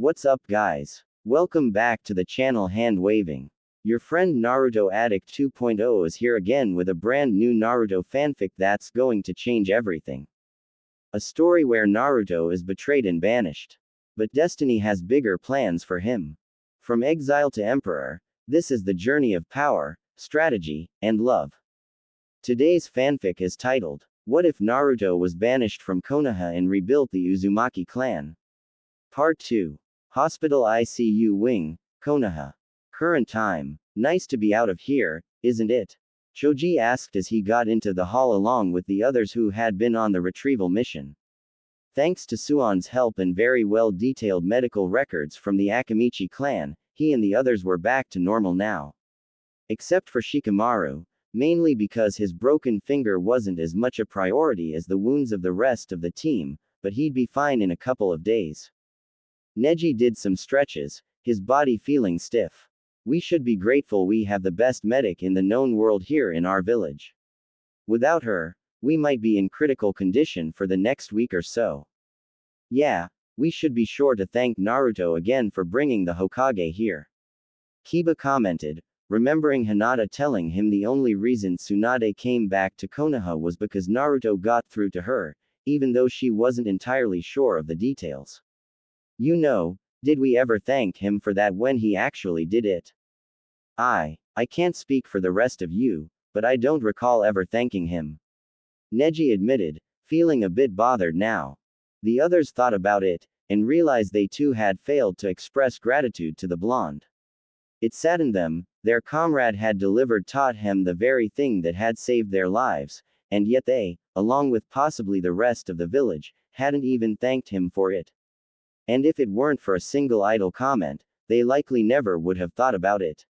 What's up guys? Welcome back to the channel Hand Waving. Your friend Naruto Addict 2.0 is here again with a brand new Naruto fanfic that's going to change everything. A story where Naruto is betrayed and banished. But destiny has bigger plans for him. From exile to emperor, this is the journey of power, strategy, and love. Today's fanfic is titled, What If Naruto Was Banished from Konoha and Rebuilt the Uzumaki Clan? Part 2. Hospital ICU Wing, Konoha. Current time. Nice to be out of here, isn't it? Choji asked as he got into the hall along with the others who had been on the retrieval mission. Thanks to Suon's help and very well detailed medical records from the Akamichi clan, he and the others were back to normal now. Except for Shikamaru, mainly because his broken finger wasn't as much a priority as the wounds of the rest of the team, but he'd be fine in a couple of days. Neji did some stretches, his body feeling stiff. We should be grateful we have the best medic in the known world here in our village. Without her, we might be in critical condition for the next week or so. Yeah, we should be sure to thank Naruto again for bringing the Hokage here. Kiba commented, remembering Hinata telling him the only reason Tsunade came back to Konoha was because Naruto got through to her, even though she wasn't entirely sure of the details. You know, did we ever thank him for that when he actually did it? I can't speak for the rest of you, but I don't recall ever thanking him. Neji admitted, feeling a bit bothered now. The others thought about it, and realized they too had failed to express gratitude to the blonde. It saddened them, their comrade had taught him the very thing that had saved their lives, and yet they, along with possibly the rest of the village, hadn't even thanked him for it. And if it weren't for a single idle comment, they likely never would have thought about it.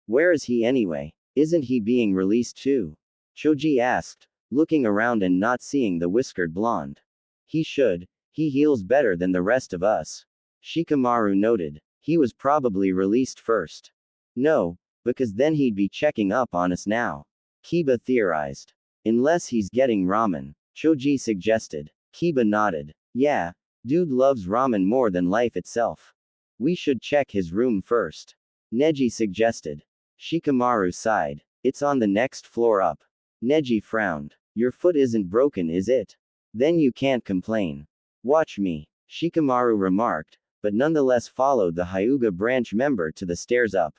Where is he anyway? Isn't he being released too? Choji asked, looking around and not seeing the whiskered blonde. He should, he heals better than the rest of us. Shikamaru noted, he was probably released first. No, because then he'd be checking up on us now. Kiba theorized. Unless he's getting ramen, Choji suggested. Kiba nodded. Yeah, dude loves ramen more than life itself. We should check his room first. Neji suggested. Shikamaru sighed. It's on the next floor up. Neji frowned. Your foot isn't broken, is it? Then you can't complain. Watch me, Shikamaru remarked, but nonetheless followed the Hyuga branch member to the stairs up.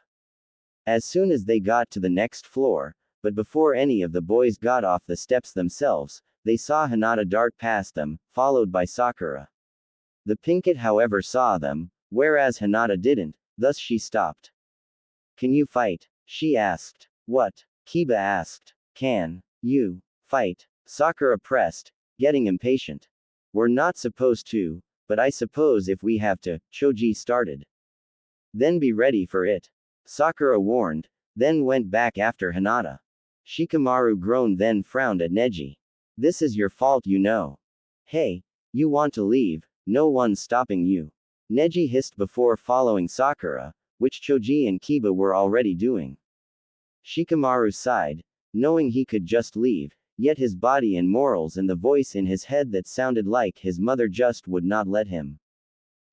As soon as they got to the next floor, but before any of the boys got off the steps themselves, they saw Hinata dart past them, followed by Sakura. The Pinkett however saw them, whereas Hinata didn't, thus she stopped. Can you fight? She asked. What? Kiba asked. Can you fight? Sakura pressed, getting impatient. We're not supposed to, but I suppose if we have to, Choji started. Then be ready for it. Sakura warned, then went back after Hinata. Shikamaru groaned then frowned at Neji. This is your fault, you know. Hey, you want to leave, no one's stopping you. Neji hissed before following Sakura, which Choji and Kiba were already doing. Shikamaru sighed, knowing he could just leave, yet his body and morals and the voice in his head that sounded like his mother just would not let him.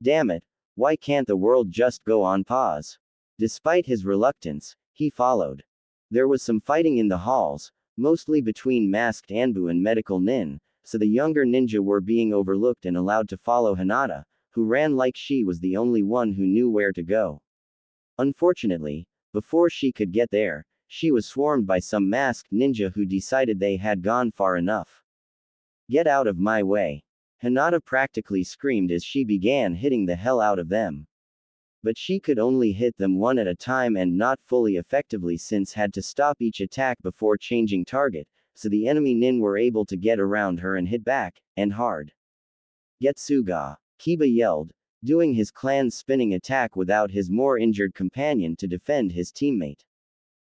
Damn it, why can't the world just go on pause? Despite his reluctance, he followed. There was some fighting in the halls, mostly between masked Anbu and medical nin, so the younger ninja were being overlooked and allowed to follow Hinata, who ran like she was the only one who knew where to go. Unfortunately, before she could get there, she was swarmed by some masked ninja who decided they had gone far enough. Get out of my way. Hinata practically screamed as she began hitting the hell out of them. But she could only hit them one at a time and not fully effectively since had to stop each attack before changing target, so the enemy nin were able to get around her and hit back, and hard. Getsuga, Kiba yelled, doing his clan's spinning attack without his more injured companion to defend his teammate.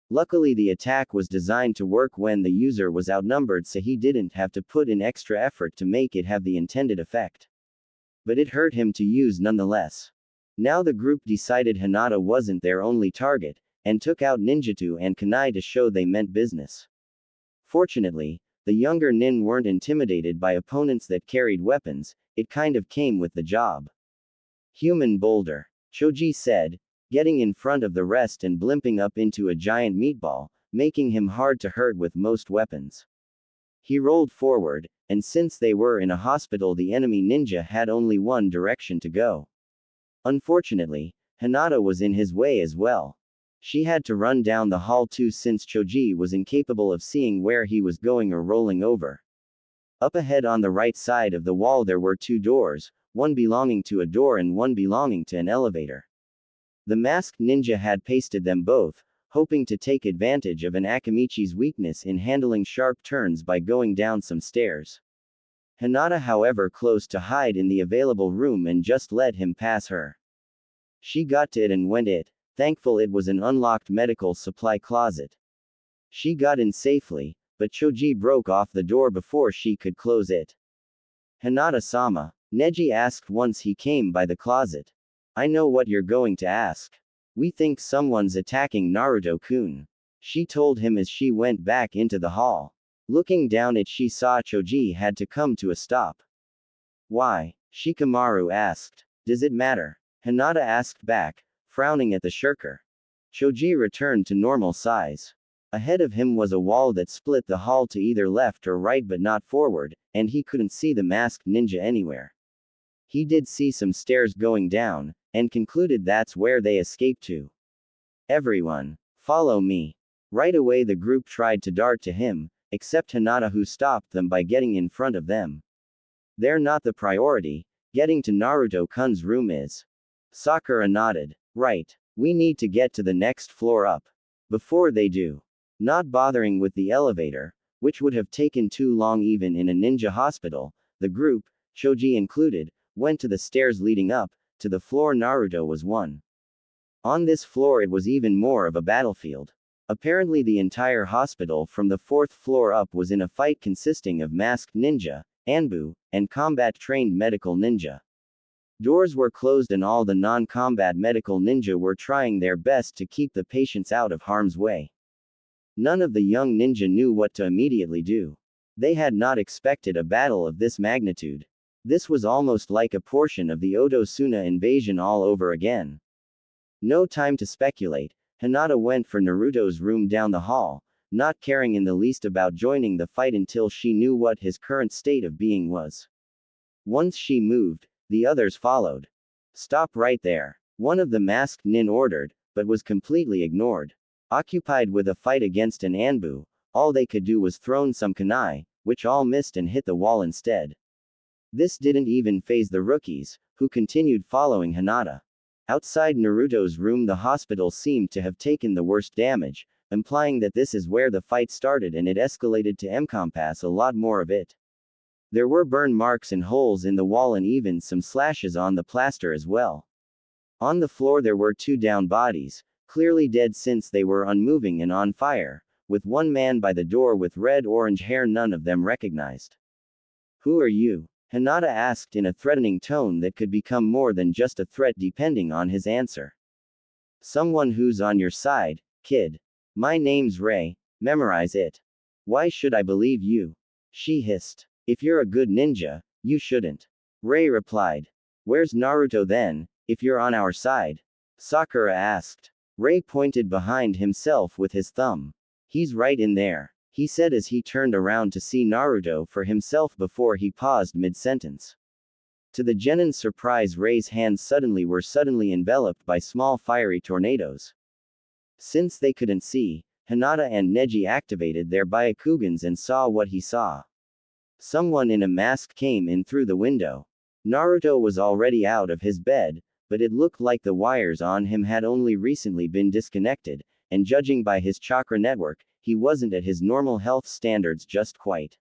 Luckily the attack was designed to work when the user was outnumbered, so he didn't have to put in extra effort to make it have the intended effect. But it hurt him to use nonetheless. Now the group decided Hinata wasn't their only target, and took out Ninjutsu and Kunai to show they meant business. Fortunately, the younger nin weren't intimidated by opponents that carried weapons, it kind of came with the job. Human boulder, Choji said, getting in front of the rest and blimping up into a giant meatball, making him hard to hurt with most weapons. He rolled forward, and since they were in a hospital, the enemy ninja had only one direction to go. Unfortunately, Hinata was in his way as well. She had to run down the hall too since Choji was incapable of seeing where he was going or rolling over. Up ahead on the right side of the wall there were two doors, one belonging to a door and one belonging to an elevator. The masked ninja had pasted them both, hoping to take advantage of an Akamichi's weakness in handling sharp turns by going down some stairs. Hinata, however, closed to hide in the available room and just let him pass her. She got to it and went it, thankful it was an unlocked medical supply closet. She got in safely, but Choji broke off the door before she could close it. Hinata-sama, Neji asked once he came by the closet. I know what you're going to ask. We think someone's attacking Naruto-kun. She told him as she went back into the hall. Looking down she saw Choji had to come to a stop. Why? Shikamaru asked. Does it matter? Hinata asked back, frowning at the shirker. Choji returned to normal size. Ahead of him was a wall that split the hall to either left or right but not forward, and he couldn't see the masked ninja anywhere. He did see some stairs going down, and concluded that's where they escaped to. Everyone, follow me. Right away the group tried to dart to him, except Hinata, who stopped them by getting in front of them. They're not the priority, getting to Naruto-kun's room is. Sakura nodded. Right. We need to get to the next floor up. Before they do. Not bothering with the elevator, which would have taken too long even in a ninja hospital, the group, Choji included, went to the stairs leading up to the floor Naruto was on. On this floor it was even more of a battlefield. Apparently the entire hospital from the 4th floor up was in a fight consisting of masked ninja, Anbu, and combat-trained medical ninja. Doors were closed and all the non-combat medical ninja were trying their best to keep the patients out of harm's way. None of the young ninja knew what to immediately do. They had not expected a battle of this magnitude. This was almost like a portion of the Otosuna invasion all over again. No time to speculate, Hinata went for Naruto's room down the hall, not caring in the least about joining the fight until she knew what his current state of being was. Once she moved, the others followed. Stop right there. One of the masked nin ordered, but was completely ignored. Occupied with a fight against an Anbu, all they could do was throw some kunai, which all missed and hit the wall instead. This didn't even faze the rookies, who continued following Hinata. Outside Naruto's room the hospital seemed to have taken the worst damage, implying that this is where the fight started and it escalated to encompass a lot more of it. There were burn marks and holes in the wall and even some slashes on the plaster as well. On the floor there were two down bodies, clearly dead since they were unmoving and on fire, with one man by the door with red-orange hair none of them recognized. Who are you? Hinata asked in a threatening tone that could become more than just a threat depending on his answer. Someone who's on your side, kid. My name's Rei, memorize it. Why should I believe you? She hissed. If you're a good ninja, you shouldn't. Rei replied. Where's Naruto then, if you're on our side? Sakura asked. Rei pointed behind himself with his thumb. He's right in there, he said as he turned around to see Naruto for himself before he paused mid-sentence. To the genin's surprise, Rei's hands were suddenly enveloped by small fiery tornadoes. Since they couldn't see, Hinata and Neji activated their Byakugans and saw what he saw. Someone in a mask came in through the window. Naruto was already out of his bed, but it looked like the wires on him had only recently been disconnected, and judging by his chakra network, he wasn't at his normal health standards just quite.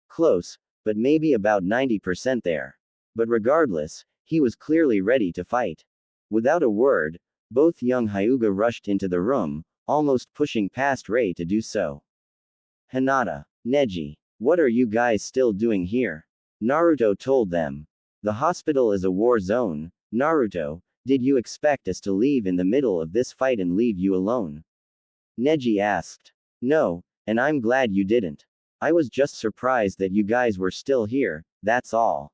Close, but maybe about 90% there. But regardless, he was clearly ready to fight. Without a word, both young Hyuga rushed into the room, almost pushing past Rei to do so. Hinata, Neji, what are you guys still doing here? Naruto told them. The hospital is a war zone. Naruto, did you expect us to leave in the middle of this fight and leave you alone? Neji asked. No, and I'm glad you didn't. I was just surprised that you guys were still here, that's all.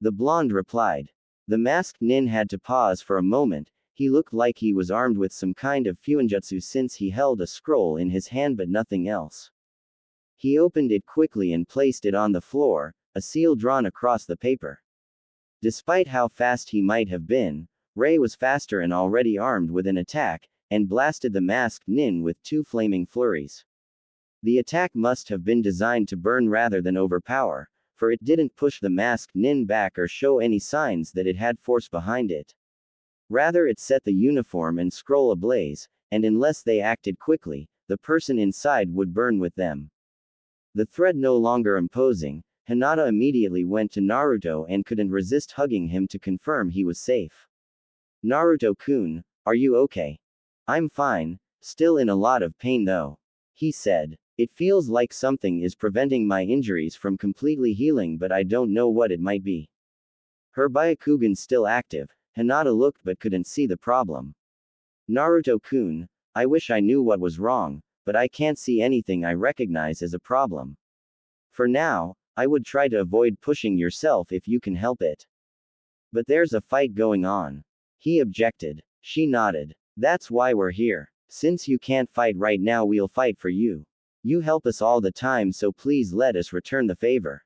The blonde replied. The masked nin had to pause for a moment. He looked like he was armed with some kind of fuinjutsu since he held a scroll in his hand but nothing else. He opened it quickly and placed it on the floor, a seal drawn across the paper. Despite how fast he might have been, Ray was faster and already armed with an attack, and blasted the masked nin with 2 flaming flurries. The attack must have been designed to burn rather than overpower, for it didn't push the masked nin back or show any signs that it had force behind it. Rather, it set the uniform and scroll ablaze, and unless they acted quickly, the person inside would burn with them. The threat no longer imposing, Hinata immediately went to Naruto and couldn't resist hugging him to confirm he was safe. Naruto-kun, are you okay? I'm fine, still in a lot of pain though, he said. It feels like something is preventing my injuries from completely healing, but I don't know what it might be. Her Byakugan still active, Hinata looked but couldn't see the problem. Naruto-kun, I wish I knew what was wrong, but I can't see anything I recognize as a problem. For now, I would try to avoid pushing yourself if you can help it. But there's a fight going on. He objected. She nodded. That's why we're here. Since you can't fight right now, we'll fight for you. You help us all the time, so please let us return the favor.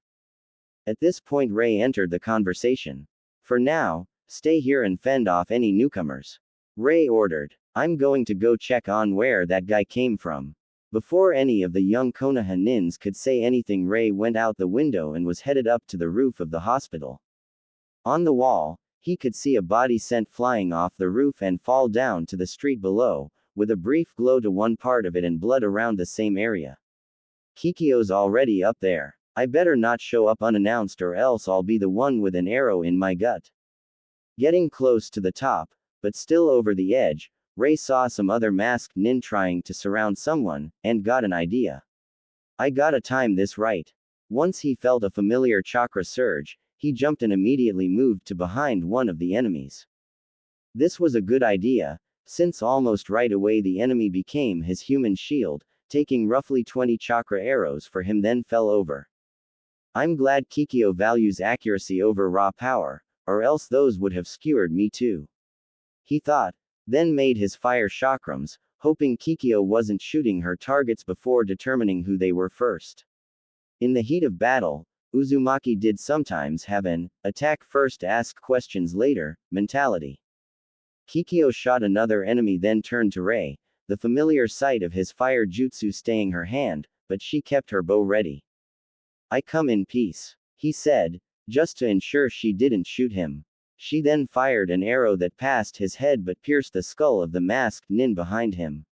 At this point, Ray entered the conversation. For now, stay here and fend off any newcomers. Ray ordered. I'm going to go check on where that guy came from. Before any of the young Konoha nins could say anything, Ray went out the window and was headed up to the roof of the hospital. On the wall, he could see a body sent flying off the roof and fall down to the street below, with a brief glow to one part of it and blood around the same area. Kikyo's already up there. I better not show up unannounced or else I'll be the one with an arrow in my gut. Getting close to the top, but still over the edge, Ray saw some other masked nin trying to surround someone, and got an idea. I gotta time this right. Once he felt a familiar chakra surge, he jumped and immediately moved to behind one of the enemies. This was a good idea, since almost right away the enemy became his human shield, taking roughly 20 chakra arrows for him, then fell over. I'm glad Kikyo values accuracy over raw power, or else those would have skewered me too. He thought, then made his fire chakrams, hoping Kikyo wasn't shooting her targets before determining who they were first. In the heat of battle, Uzumaki did sometimes have an attack first, ask questions later mentality. Kikyo shot another enemy, then turned to Ray, the familiar sight of his fire jutsu staying her hand, but she kept her bow ready. I come in peace, he said, just to ensure she didn't shoot him. She then fired an arrow that passed his head but pierced the skull of the masked nin behind him.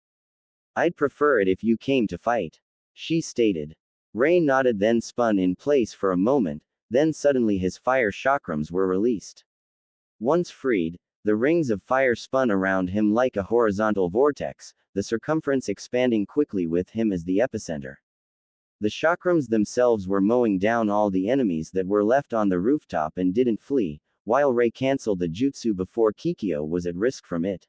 I'd prefer it if you came to fight, she stated. Ray nodded, then spun in place for a moment, then suddenly his fire chakrams were released. Once freed, the rings of fire spun around him like a horizontal vortex, the circumference expanding quickly with him as the epicenter. The chakrams themselves were mowing down all the enemies that were left on the rooftop and didn't flee, while Ray cancelled the jutsu before Kikyo was at risk from it.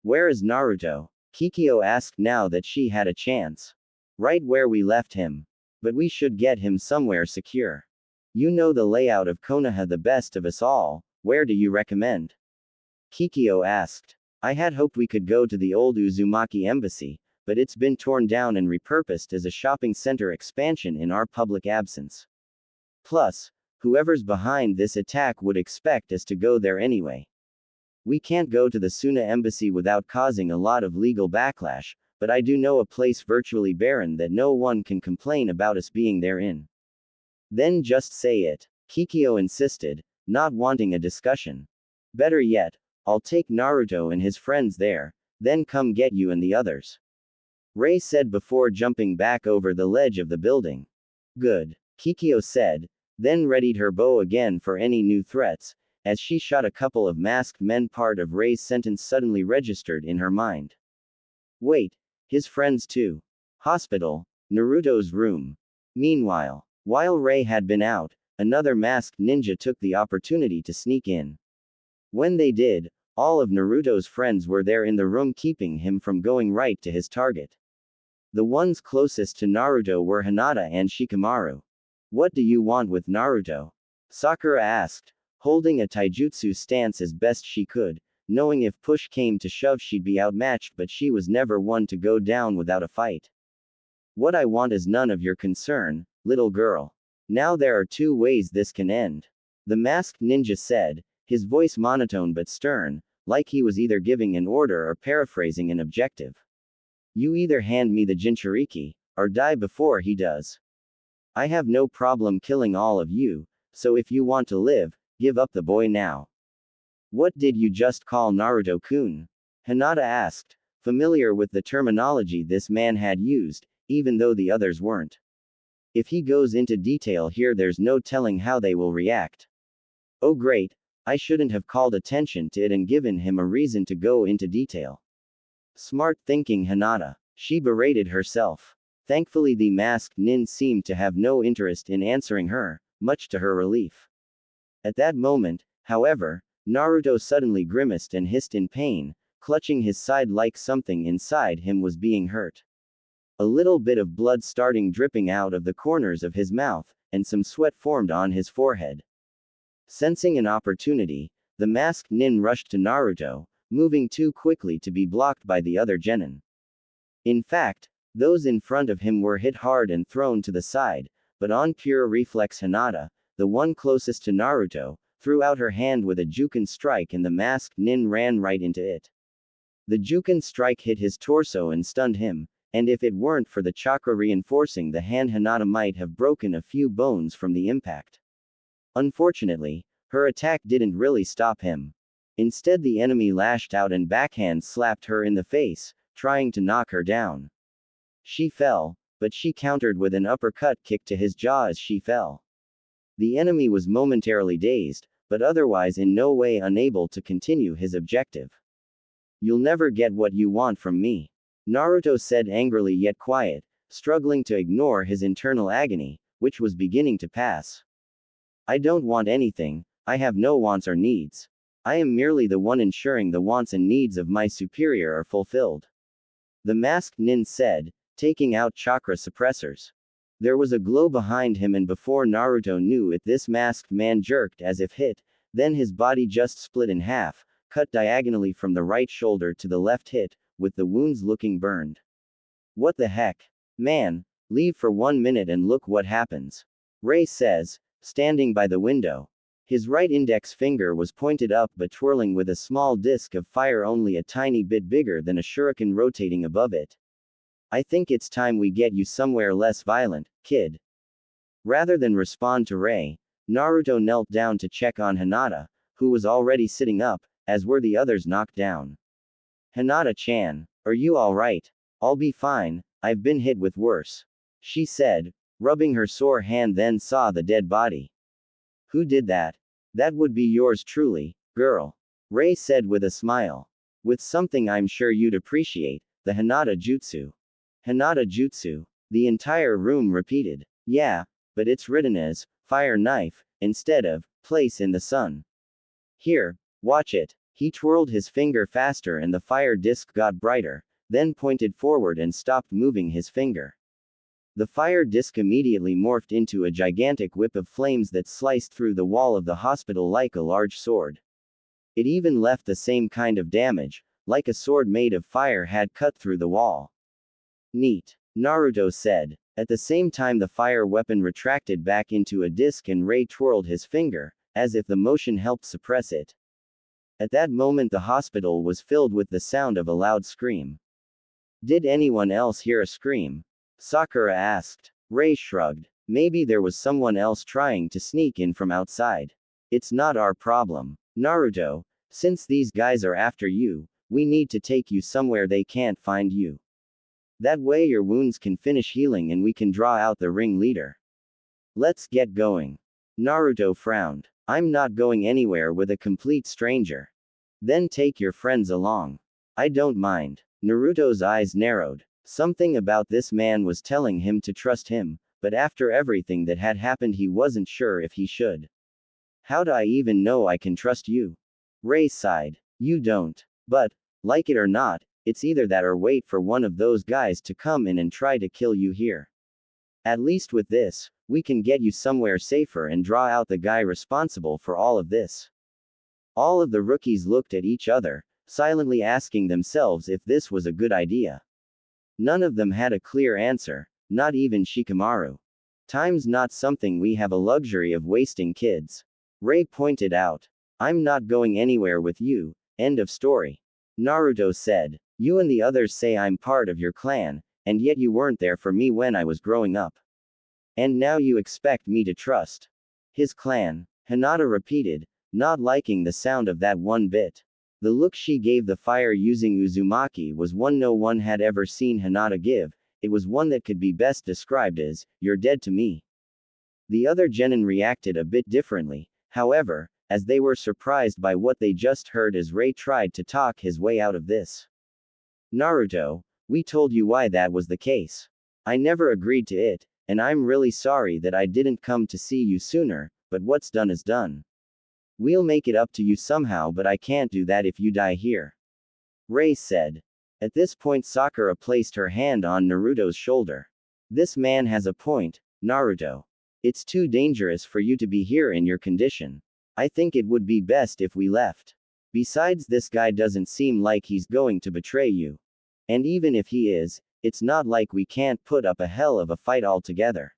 Where is Naruto? Kikyo asked now that she had a chance. Right where we left him. But we should get him somewhere secure. You know the layout of Konoha the best of us all, where do you recommend? Kikyo asked. I had hoped we could go to the old Uzumaki embassy, but it's been torn down and repurposed as a shopping center expansion in our public absence. Plus, whoever's behind this attack would expect us to go there anyway. We can't go to the Suna embassy without causing a lot of legal backlash, but I do know a place virtually barren that no one can complain about us being there in. Then just say it, Kikyo insisted, not wanting a discussion. Better yet, I'll take Naruto and his friends there, then come get you and the others. Ray said before jumping back over the ledge of the building. Good, Kikyo said, then readied her bow again for any new threats, as she shot a couple of masked men. Part of Ray's sentence suddenly registered in her mind. Wait, his friends too. Hospital, Naruto's room. Meanwhile, while Ray had been out, another masked ninja took the opportunity to sneak in. When they did, all of Naruto's friends were there in the room, keeping him from going right to his target. The ones closest to Naruto were Hinata and Shikamaru. What do you want with Naruto? Sakura asked, holding a taijutsu stance as best she could, knowing if push came to shove she'd be outmatched, but she was never one to go down without a fight. What I want is none of your concern, little girl. Now there are two ways this can end. The masked ninja said, his voice monotone but stern, like he was either giving an order or paraphrasing an objective. You either hand me the Jinchuriki, or die before he does. I have no problem killing all of you, so if you want to live, give up the boy now. What did you just call Naruto-kun? Hinata asked, familiar with the terminology this man had used, even though the others weren't. If he goes into detail here, there's no telling how they will react. Oh great, I shouldn't have called attention to it and given him a reason to go into detail. Smart thinking, Hinata. She berated herself. Thankfully the masked nin seemed to have no interest in answering her, much to her relief. At that moment, however, Naruto suddenly grimaced and hissed in pain, clutching his side like something inside him was being hurt. A little bit of blood starting dripping out of the corners of his mouth, and some sweat formed on his forehead. Sensing an opportunity, the masked nin rushed to Naruto, moving too quickly to be blocked by the other genin. In fact, those in front of him were hit hard and thrown to the side, but on pure reflex Hinata, the one closest to Naruto, threw out her hand with a Juken strike and the masked nin ran right into it. The Juken strike hit his torso and stunned him, and if it weren't for the chakra reinforcing the hand, Hinata might have broken a few bones from the impact. Unfortunately, her attack didn't really stop him. Instead, the enemy lashed out and backhand slapped her in the face, trying to knock her down. She fell, but she countered with an uppercut kick to his jaw as she fell. The enemy was momentarily dazed, but otherwise in no way unable to continue his objective. You'll never get what you want from me, Naruto said angrily yet quiet, struggling to ignore his internal agony, which was beginning to pass. I don't want anything, I have no wants or needs. I am merely the one ensuring the wants and needs of my superior are fulfilled. The masked nin said, taking out chakra suppressors. There was a glow behind him, and before Naruto knew it, this masked man jerked as if hit, then his body just split in half, cut diagonally from the right shoulder to the left hip, with the wounds looking burned. What the heck? Man, leave for 1 minute and look what happens. Ray says, standing by the window. His right index finger was pointed up but twirling with a small disc of fire only a tiny bit bigger than a shuriken rotating above it. I think it's time we get you somewhere less violent, kid. Rather than respond to Ray, Naruto knelt down to check on Hinata, who was already sitting up, as were the others knocked down. Hinata-chan, are you alright? I'll be fine, I've been hit with worse, she said, rubbing her sore hand, then saw the dead body. Who did that? That would be yours truly, girl, Ray said with a smile. With something I'm sure you'd appreciate, the Hinata Jutsu. Hinata Jutsu? The entire room repeated. Yeah, but it's written as, fire knife, instead of, place in the sun. Here, watch it. He twirled his finger faster and the fire disc got brighter, then pointed forward and stopped moving his finger. The fire disc immediately morphed into a gigantic whip of flames that sliced through the wall of the hospital like a large sword. It even left the same kind of damage, like a sword made of fire had cut through the wall. Neat, Naruto said. At the same time the fire weapon retracted back into a disc and Ray twirled his finger, as if the motion helped suppress it. At that moment the hospital was filled with the sound of a loud scream. Did anyone else hear a scream? Sakura asked. Ray shrugged. Maybe there was someone else trying to sneak in from outside. It's not our problem. Naruto, since these guys are after you, we need to take you somewhere they can't find you. That way your wounds can finish healing and we can draw out the ringleader. Let's get going. Naruto frowned. I'm not going anywhere with a complete stranger. Then take your friends along. I don't mind. Naruto's eyes narrowed. Something about this man was telling him to trust him, but after everything that had happened he wasn't sure if he should. How do I even know I can trust you? Ray sighed. You don't. But, like it or not, it's either that or wait for one of those guys to come in and try to kill you here. At least with this, We can get you somewhere safer and draw out the guy responsible for all of this. All of the rookies looked at each other, silently asking themselves if this was a good idea. None of them had a clear answer, not even Shikamaru. Time's not something we have a luxury of wasting, kids. Ray pointed out. I'm not going anywhere with you, end of story. Naruto said. You and the others say I'm part of your clan, and yet you weren't there for me when I was growing up. And now you expect me to trust his clan, Hinata repeated, not liking the sound of that one bit. The look she gave the fire using Uzumaki was one no one had ever seen Hinata give. It was one that could be best described as, you're dead to me. The other genin reacted a bit differently, however, as they were surprised by what they just heard as Ray tried to talk his way out of this. Naruto, we told you why that was the case. I never agreed to it, and I'm really sorry that I didn't come to see you sooner, but what's done is done. We'll make it up to you somehow, but I can't do that if you die here. Ray said. At this point Sakura placed her hand on Naruto's shoulder. This man has a point, Naruto. It's too dangerous for you to be here in your condition. I think it would be best if we left. Besides, this guy doesn't seem like he's going to betray you. And even if he is, it's not like we can't put up a hell of a fight altogether.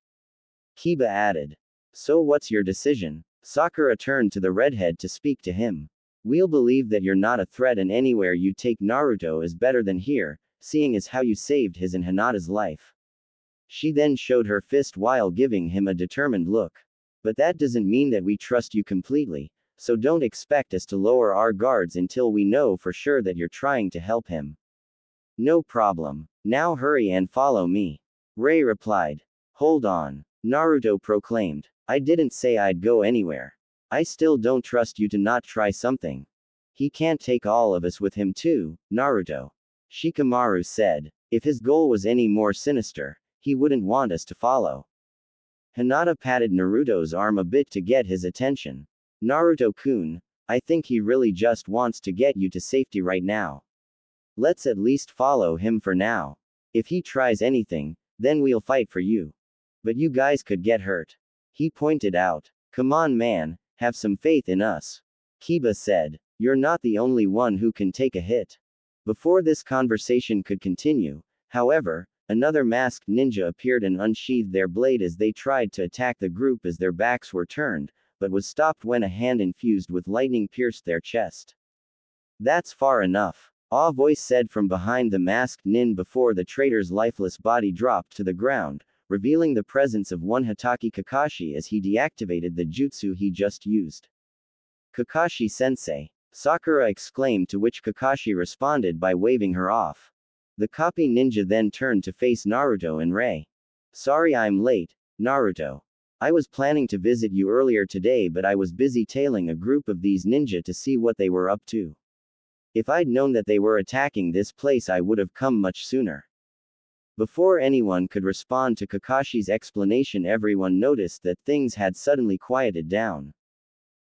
Kiba added. So what's your decision? Sakura turned to the redhead to speak to him. We'll believe that you're not a threat, and anywhere you take Naruto is better than here, seeing as how you saved his and Hinata's life. She then showed her fist while giving him a determined look. But that doesn't mean that we trust you completely, so don't expect us to lower our guards until we know for sure that you're trying to help him. No problem. Now hurry and follow me. Ray replied. Hold on. Naruto proclaimed. I didn't say I'd go anywhere. I still don't trust you to not try something. He can't take all of us with him too, Naruto. Shikamaru said. If his goal was any more sinister, he wouldn't want us to follow. Hinata patted Naruto's arm a bit to get his attention. Naruto-kun, I think he really just wants to get you to safety right now. Let's at least follow him for now. If he tries anything, then we'll fight for you. But you guys could get hurt. He pointed out. Come on, man, have some faith in us. Kiba said. You're not the only one who can take a hit. Before this conversation could continue, however, another masked ninja appeared and unsheathed their blade as they tried to attack the group as their backs were turned, but was stopped when a hand infused with lightning pierced their chest. That's far enough. A voice said from behind the masked nin before the traitor's lifeless body dropped to the ground, revealing the presence of one Hatake Kakashi as he deactivated the jutsu he just used. Kakashi-sensei. Sakura exclaimed, to which Kakashi responded by waving her off. The copy ninja then turned to face Naruto and Ray. Sorry I'm late, Naruto. I was planning to visit you earlier today, but I was busy tailing a group of these ninja to see what they were up to. If I'd known that they were attacking this place, I would have come much sooner. Before anyone could respond to Kakashi's explanation, everyone noticed that things had suddenly quieted down.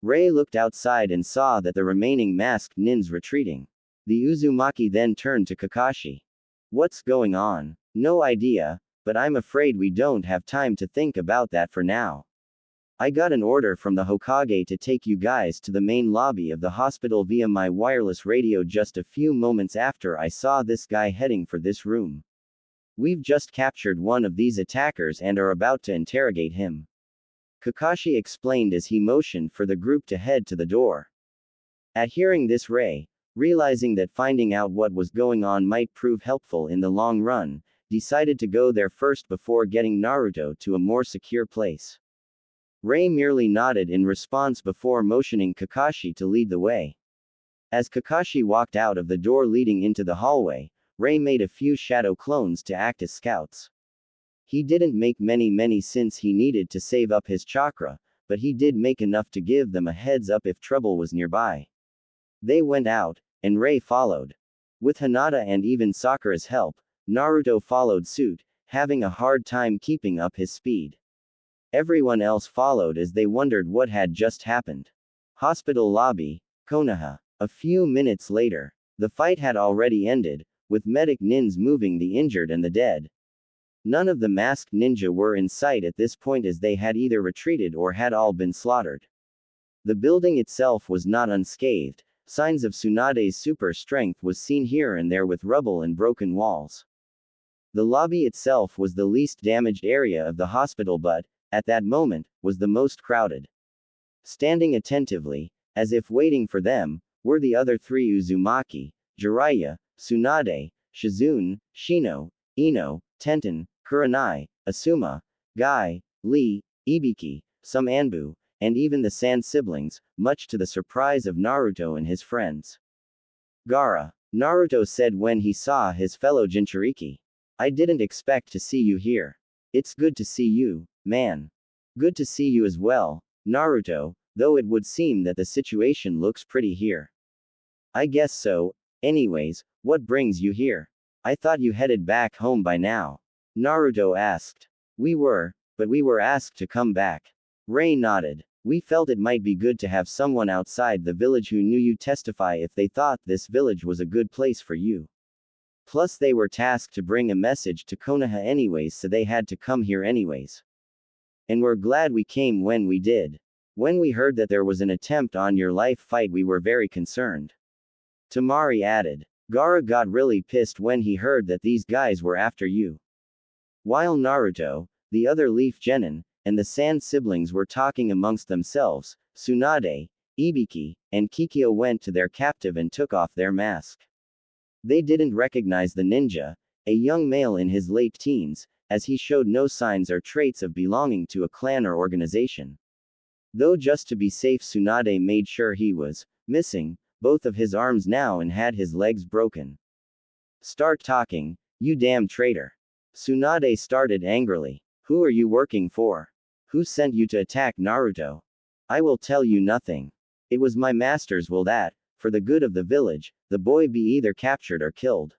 Ray looked outside and saw that the remaining masked nins retreating. The Uzumaki then turned to Kakashi. What's going on? No idea, but I'm afraid we don't have time to think about that for now. I got an order from the Hokage to take you guys to the main lobby of the hospital via my wireless radio just a few moments after I saw this guy heading for this room. We've just captured one of these attackers and are about to interrogate him. Kakashi explained as he motioned for the group to head to the door. At hearing this, Ray, realizing that finding out what was going on might prove helpful in the long run, decided to go there first before getting Naruto to a more secure place. Ray merely nodded in response before motioning Kakashi to lead the way. As Kakashi walked out of the door leading into the hallway, Ray made a few shadow clones to act as scouts. He didn't make many since he needed to save up his chakra, but he did make enough to give them a heads up if trouble was nearby. They went out, and Ray followed. With Hinata and even Sakura's help, Naruto followed suit, having a hard time keeping up his speed. Everyone else followed as they wondered what had just happened. Hospital lobby, Konoha. A few minutes later, the fight had already ended, with medic nins moving the injured and the dead. None of the masked ninja were in sight at this point, as they had either retreated or had all been slaughtered. The building itself was not unscathed. Signs of Tsunade's super strength was seen here and there with rubble and broken walls. The lobby itself was the least damaged area of the hospital, but, at that moment, was the most crowded. Standing attentively, as if waiting for them, were the other three Uzumaki: Jiraiya, Tsunade, Shizune, Shino, Ino, Tenten, Kurenai, Asuma, Guy, Lee, Ibiki, some Anbu, and even the Sand siblings, much to the surprise of Naruto and his friends. Gaara, Naruto said when he saw his fellow Jinchuriki. I didn't expect to see you here. It's good to see you, man. Good to see you as well, Naruto, though it would seem that the situation looks pretty here. I guess so. Anyways, what brings you here? I thought you headed back home by now. Naruto asked. But we were asked to come back. Ray nodded. We felt it might be good to have someone outside the village who knew you testify if they thought this village was a good place for you. Plus they were tasked to bring a message to Konoha anyways, so they had to come here anyways. And we're glad we came when we did. When we heard that there was an attempt on your life fight, we were very concerned. Tamari added. Gaara got really pissed when he heard that these guys were after you. While Naruto, the other Leaf Genin, and the Sand siblings were talking amongst themselves, Tsunade, Ibiki, and Kikyo went to their captive and took off their mask. They didn't recognize the ninja, a young male in his late teens, as he showed no signs or traits of belonging to a clan or organization. Though just to be safe, Tsunade made sure he was missing both of his arms now and had his legs broken. Start talking, you damn traitor. Tsunade started angrily. Who are you working for? Who sent you to attack Naruto? I will tell you nothing. It was my master's will that, for the good of the village, the boy be either captured or killed.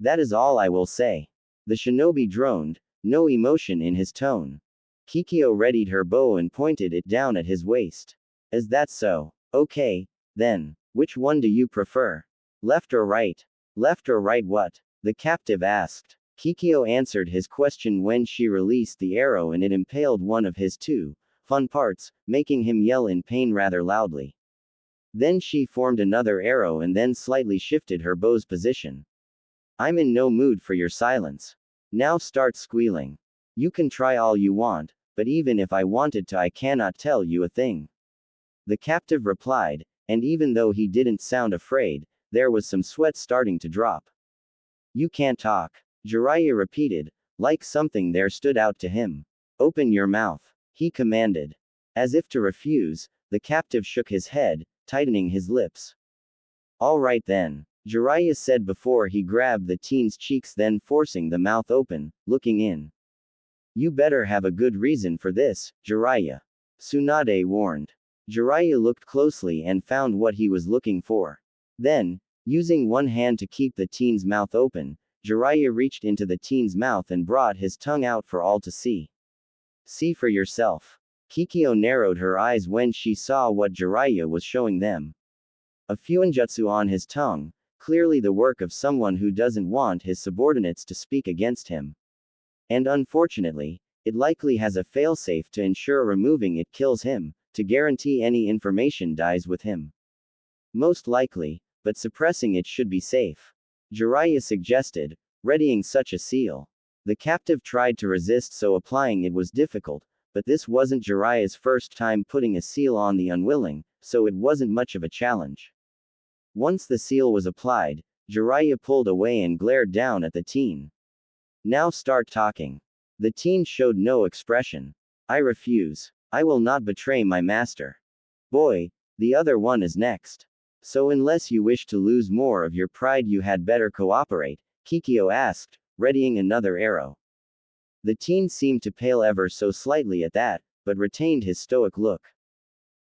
That is all I will say. The shinobi droned, no emotion in his tone. Kikyo readied her bow and pointed it down at his waist. Is that so? Okay, then. Which one do you prefer? Left or right? Left or right what? The captive asked. Kikyo answered his question when she released the arrow and it impaled one of his two fun parts, making him yell in pain rather loudly. Then she formed another arrow and then slightly shifted her bow's position. I'm in no mood for your silence. Now start squealing. You can try all you want, but even if I wanted to, I cannot tell you a thing. The captive replied, and even though he didn't sound afraid, there was some sweat starting to drop. You can't talk. Jiraiya repeated, like something there stood out to him. Open your mouth, he commanded. As if to refuse, the captive shook his head, tightening his lips. All right then, Jiraiya said before he grabbed the teen's cheeks, then forcing the mouth open, looking in. You better have a good reason for this, Jiraiya. Tsunade warned. Jiraiya looked closely and found what he was looking for. Then, using one hand to keep the teen's mouth open, Jiraiya reached into the teen's mouth and brought his tongue out for all to see. See for yourself. Kikyo narrowed her eyes when she saw what Jiraiya was showing them. A fuinjutsu on his tongue, clearly the work of someone who doesn't want his subordinates to speak against him. And unfortunately, it likely has a failsafe to ensure removing it kills him, to guarantee any information dies with him. Most likely, but suppressing it should be safe. Jiraiya suggested, readying such a seal. The captive tried to resist, so applying it was difficult, but this wasn't Jiraiya's first time putting a seal on the unwilling, so it wasn't much of a challenge. Once the seal was applied, Jiraiya pulled away and glared down at the teen. Now start talking. The teen showed no expression. I refuse. I will not betray my master. Boy, the other one is next. So unless you wish to lose more of your pride, you had better cooperate, Kikyo asked, readying another arrow. The teen seemed to pale ever so slightly at that, but retained his stoic look.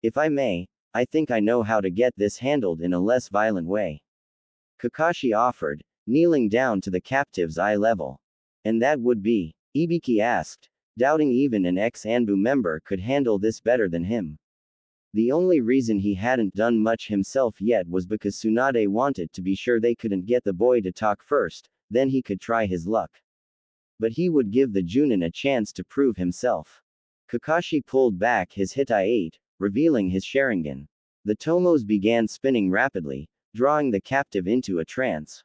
If I may, I think I know how to get this handled in a less violent way. Kakashi offered, kneeling down to the captive's eye level. And that would be? Ibiki asked, doubting even an ex-Anbu member could handle this better than him. The only reason he hadn't done much himself yet was because Tsunade wanted to be sure they couldn't get the boy to talk first, then he could try his luck. but he would give the Junin a chance to prove himself. Kakashi pulled back his Hitai-8, revealing his Sharingan. The tomos began spinning rapidly, drawing the captive into a trance.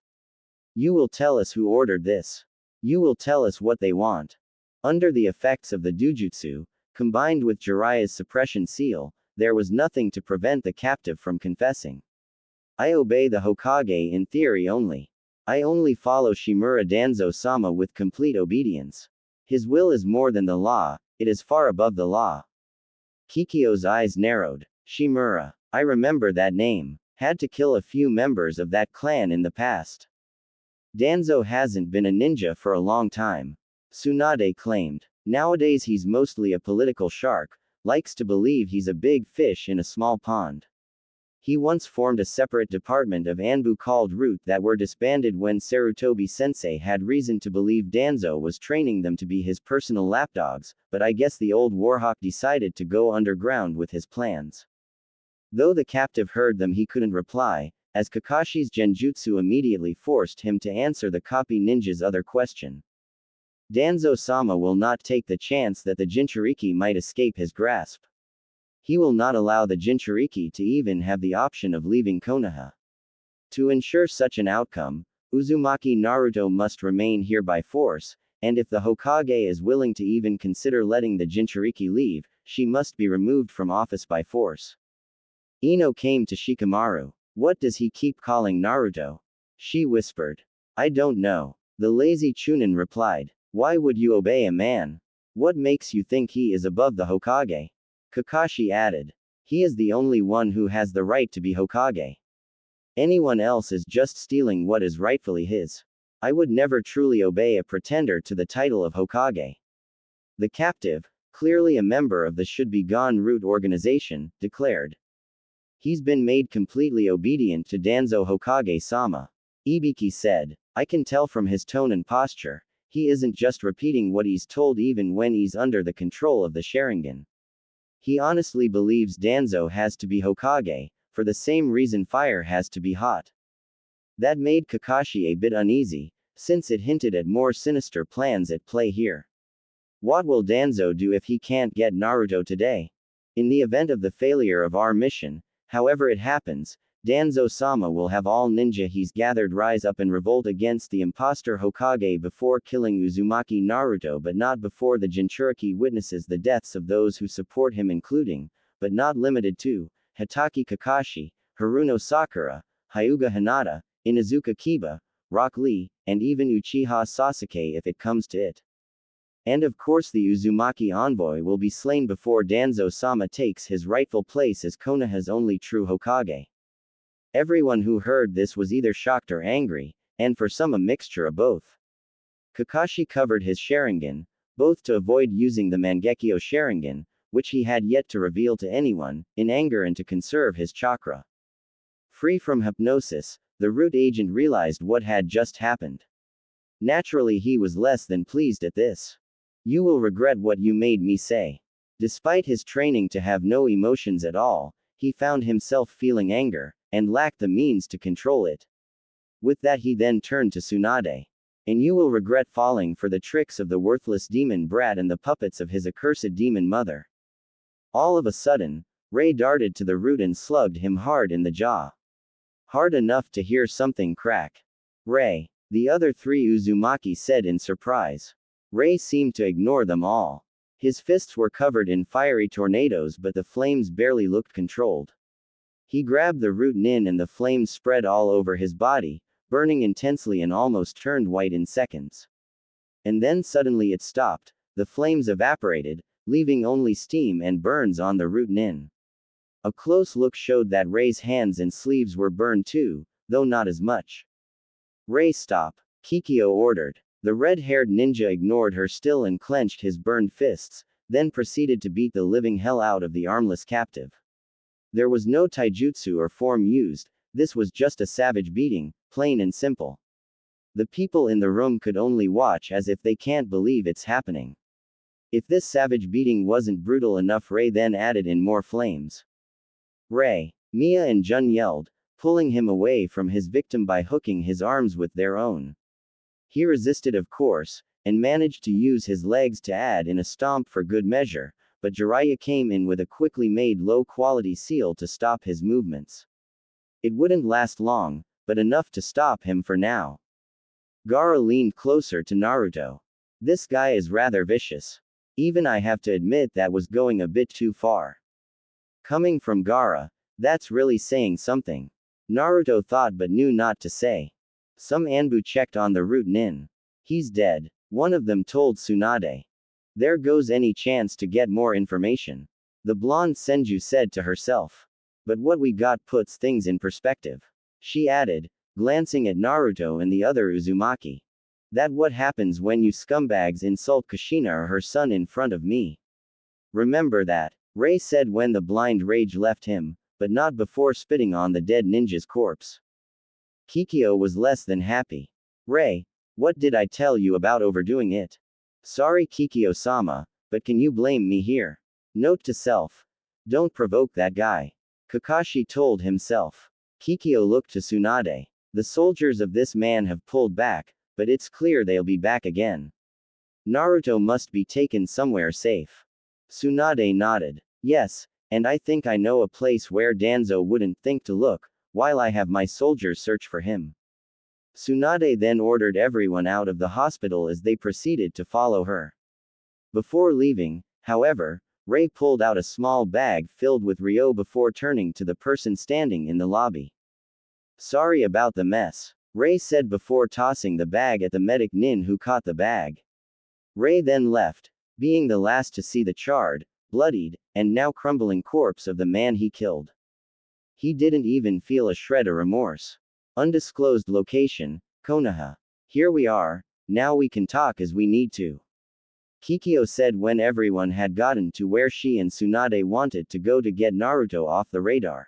You will tell us who ordered this. You will tell us what they want. Under the effects of the Dujutsu, combined with Jiraiya's suppression seal, there was nothing to prevent the captive from confessing. I obey the Hokage in theory only. I only follow Shimura Danzo-sama with complete obedience. His will is more than the law, it is far above the law. Kikyo's eyes narrowed. Shimura. I remember that name. Had to kill a few members of that clan in the past. Danzo hasn't been a ninja for a long time. Tsunade claimed. Nowadays he's mostly a political shark, likes to believe he's a big fish in a small pond. He once formed a separate department of Anbu called Root that were disbanded when Sarutobi-sensei had reason to believe Danzo was training them to be his personal lapdogs, but I guess the old Warhawk decided to go underground with his plans. Though the captive heard them, he couldn't reply, as Kakashi's genjutsu immediately forced him to answer the copy ninja's other question. Danzo-sama will not take the chance that the Jinchuriki might escape his grasp. He will not allow the Jinchuriki to even have the option of leaving Konoha. To ensure such an outcome, Uzumaki Naruto must remain here by force, and if the Hokage is willing to even consider letting the Jinchuriki leave, she must be removed from office by force. Ino came to Shikamaru. What does he keep calling Naruto? She whispered. I don't know. The lazy Chunin replied. Why would you obey a man? What makes you think he is above the Hokage? Kakashi added. He is the only one who has the right to be Hokage. Anyone else is just stealing what is rightfully his. I would never truly obey a pretender to the title of Hokage. The captive, clearly a member of the should-be-gone Root organization, declared. He's been made completely obedient to Danzo Hokage-sama. Ibiki said. I can tell from his tone and posture, he isn't just repeating what he's told even when he's under the control of the Sharingan. He honestly believes Danzo has to be Hokage, for the same reason fire has to be hot. That made Kakashi a bit uneasy, since it hinted at more sinister plans at play here. What will Danzo do if he can't get Naruto today? In the event of the failure of our mission, however it happens, Danzo-sama will have all ninja he's gathered rise up and revolt against the imposter Hokage before killing Uzumaki Naruto, but not before the Jinchuriki witnesses the deaths of those who support him, including, but not limited to, Hitaki Kakashi, Haruno Sakura, Hyuga Hinata, Inuzuka Kiba, Rock Lee, and even Uchiha Sasuke if it comes to it. And of course the Uzumaki envoy will be slain before Danzo-sama takes his rightful place as Konoha's only true Hokage. Everyone who heard this was either shocked or angry, and for some a mixture of both. Kakashi covered his Sharingan, both to avoid using the Mangekyo Sharingan, which he had yet to reveal to anyone, in anger and to conserve his chakra. Free from hypnosis, the Root agent realized what had just happened. Naturally he was less than pleased at this. You will regret what you made me say. Despite his training to have no emotions at all, he found himself feeling anger, and lacked the means to control it. With that he then turned to Tsunade. And you will regret falling for the tricks of the worthless demon brat and the puppets of his accursed demon mother. All of a sudden, Ray darted to the Root and slugged him hard in the jaw. Hard enough to hear something crack. Ray, the other three Uzumaki said in surprise. Ray seemed to ignore them all. His fists were covered in fiery tornadoes, but the flames barely looked controlled. He grabbed the Root Nin and the flames spread all over his body, burning intensely and almost turned white in seconds. And then suddenly it stopped, the flames evaporated, leaving only steam and burns on the Root Nin. A close look showed that Ray's hands and sleeves were burned too, though not as much. Ray, stop, Kikyo ordered. The red-haired ninja ignored her still and clenched his burned fists, then proceeded to beat the living hell out of the armless captive. There was no taijutsu or form used, this was just a savage beating, plain and simple. The people in the room could only watch as if they can't believe it's happening. If this savage beating wasn't brutal enough, Ray then added in more flames. Ray, Mia and Jun yelled, pulling him away from his victim by hooking his arms with their own. He resisted, of course, and managed to use his legs to add in a stomp for good measure, but Jiraiya came in with a quickly made low-quality seal to stop his movements. It wouldn't last long, but enough to stop him for now. Gaara leaned closer to Naruto. This guy is rather vicious. Even I have to admit that was going a bit too far. Coming from Gaara, that's really saying something. Naruto thought but knew not to say. Some Anbu checked on the root nin. He's dead, one of them told Tsunade. There goes any chance to get more information. The blonde Senju said to herself. But what we got puts things in perspective. She added, glancing at Naruto and the other Uzumaki. That what happens when you scumbags insult Kushina or her son in front of me. Remember that, Ray said when the blind rage left him, but not before spitting on the dead ninja's corpse. Kikyo was less than happy. Ray, what did I tell you about overdoing it? Sorry Kikyo-sama, but can you blame me here? Note to self. Don't provoke that guy. Kakashi told himself. Kikyo looked to Tsunade. The soldiers of this man have pulled back, but it's clear they'll be back again. Naruto must be taken somewhere safe. Tsunade nodded. Yes, and I think I know a place where Danzo wouldn't think to look, while I have my soldiers search for him. Tsunade then ordered everyone out of the hospital as they proceeded to follow her. Before leaving, however, Ray pulled out a small bag filled with Ryo before turning to the person standing in the lobby. Sorry about the mess, Ray said before tossing the bag at the medic nin who caught the bag. Ray then left, being the last to see the charred, bloodied, and now crumbling corpse of the man he killed. He didn't even feel a shred of remorse. Undisclosed location, Konoha. Here we are, now we can talk as we need to. Kikyo said when everyone had gotten to where she and Tsunade wanted to go to get Naruto off the radar.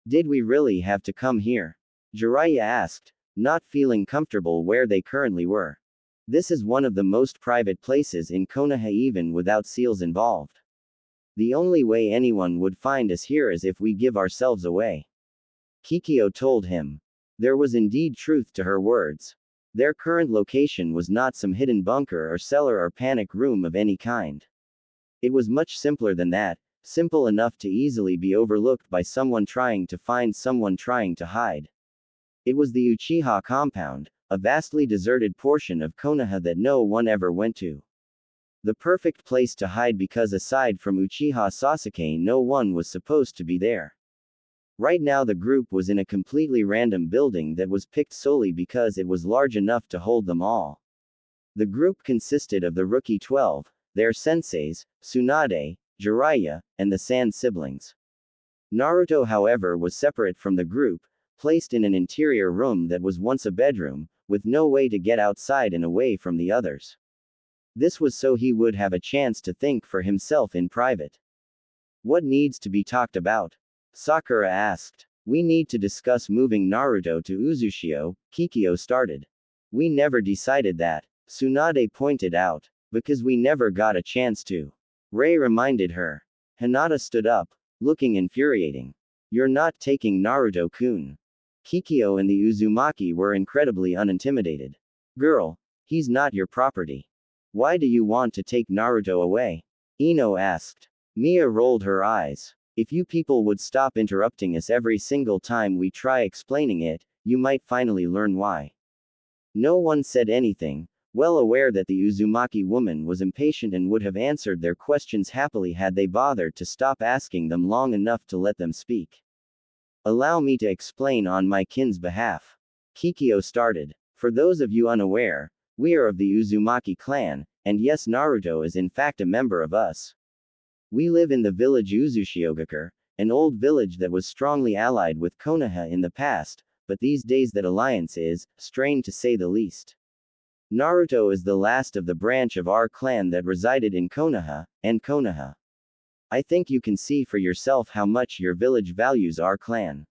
Did we really have to come here? Jiraiya asked, not feeling comfortable where they currently were. This is one of the most private places in Konoha even without seals involved. The only way anyone would find us here is if we give ourselves away. Kikyo told him. There was indeed truth to her words. Their current location was not some hidden bunker or cellar or panic room of any kind. It was much simpler than that, simple enough to easily be overlooked by someone trying to find someone trying to hide. It was the Uchiha compound, a vastly deserted portion of Konoha that no one ever went to. The perfect place to hide because aside from Uchiha Sasuke no one was supposed to be there. Right now the group was in a completely random building that was picked solely because it was large enough to hold them all. The group consisted of the Rookie 12, their senseis, Tsunade, Jiraiya, and the Sand siblings. Naruto however was separate from the group, placed in an interior room that was once a bedroom, with no way to get outside and away from the others. This was so he would have a chance to think for himself in private. What needs to be talked about? Sakura asked. We need to discuss moving Naruto to Uzushio, Kikyo started. We never decided that, Tsunade pointed out, because we never got a chance to. Ray reminded her. Hinata stood up, looking infuriating. You're not taking Naruto-kun. Kikyo and the Uzumaki were incredibly unintimidated. Girl, he's not your property. Why do you want to take Naruto away? Ino asked. Mia rolled her eyes. If you people would stop interrupting us every single time we try explaining it, you might finally learn why. No one said anything, well aware that the Uzumaki woman was impatient and would have answered their questions happily had they bothered to stop asking them long enough to let them speak. Allow me to explain on my kin's behalf. Kikyo started. For those of you unaware, we are of the Uzumaki clan, and yes, Naruto is in fact a member of us. We live in the village Uzushiogakure, an old village that was strongly allied with Konoha in the past, but these days that alliance is strained to say the least. Naruto is the last of the branch of our clan that resided in Konoha, and Konoha. I think you can see for yourself how much your village values our clan.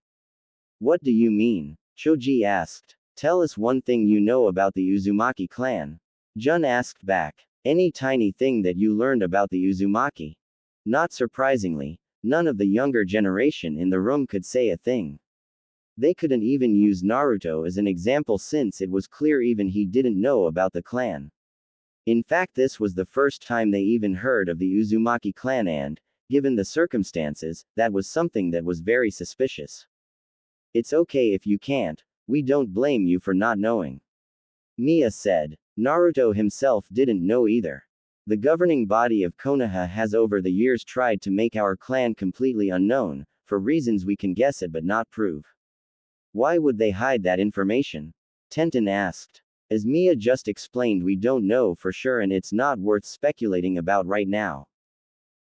What do you mean? Choji asked. Tell us one thing you know about the Uzumaki clan. Jun asked back. Any tiny thing that you learned about the Uzumaki. Not surprisingly, none of the younger generation in the room could say a thing. They couldn't even use Naruto as an example since it was clear even he didn't know about the clan. In fact, this was the first time they even heard of the Uzumaki clan and, given the circumstances, that was something that was very suspicious. It's okay if you can't, we don't blame you for not knowing. Mia said. Naruto himself didn't know either. The governing body of Konoha has over the years tried to make our clan completely unknown, for reasons we can guess at but not prove. Why would they hide that information? Tenten asked. As Mia just explained, we don't know for sure and it's not worth speculating about right now.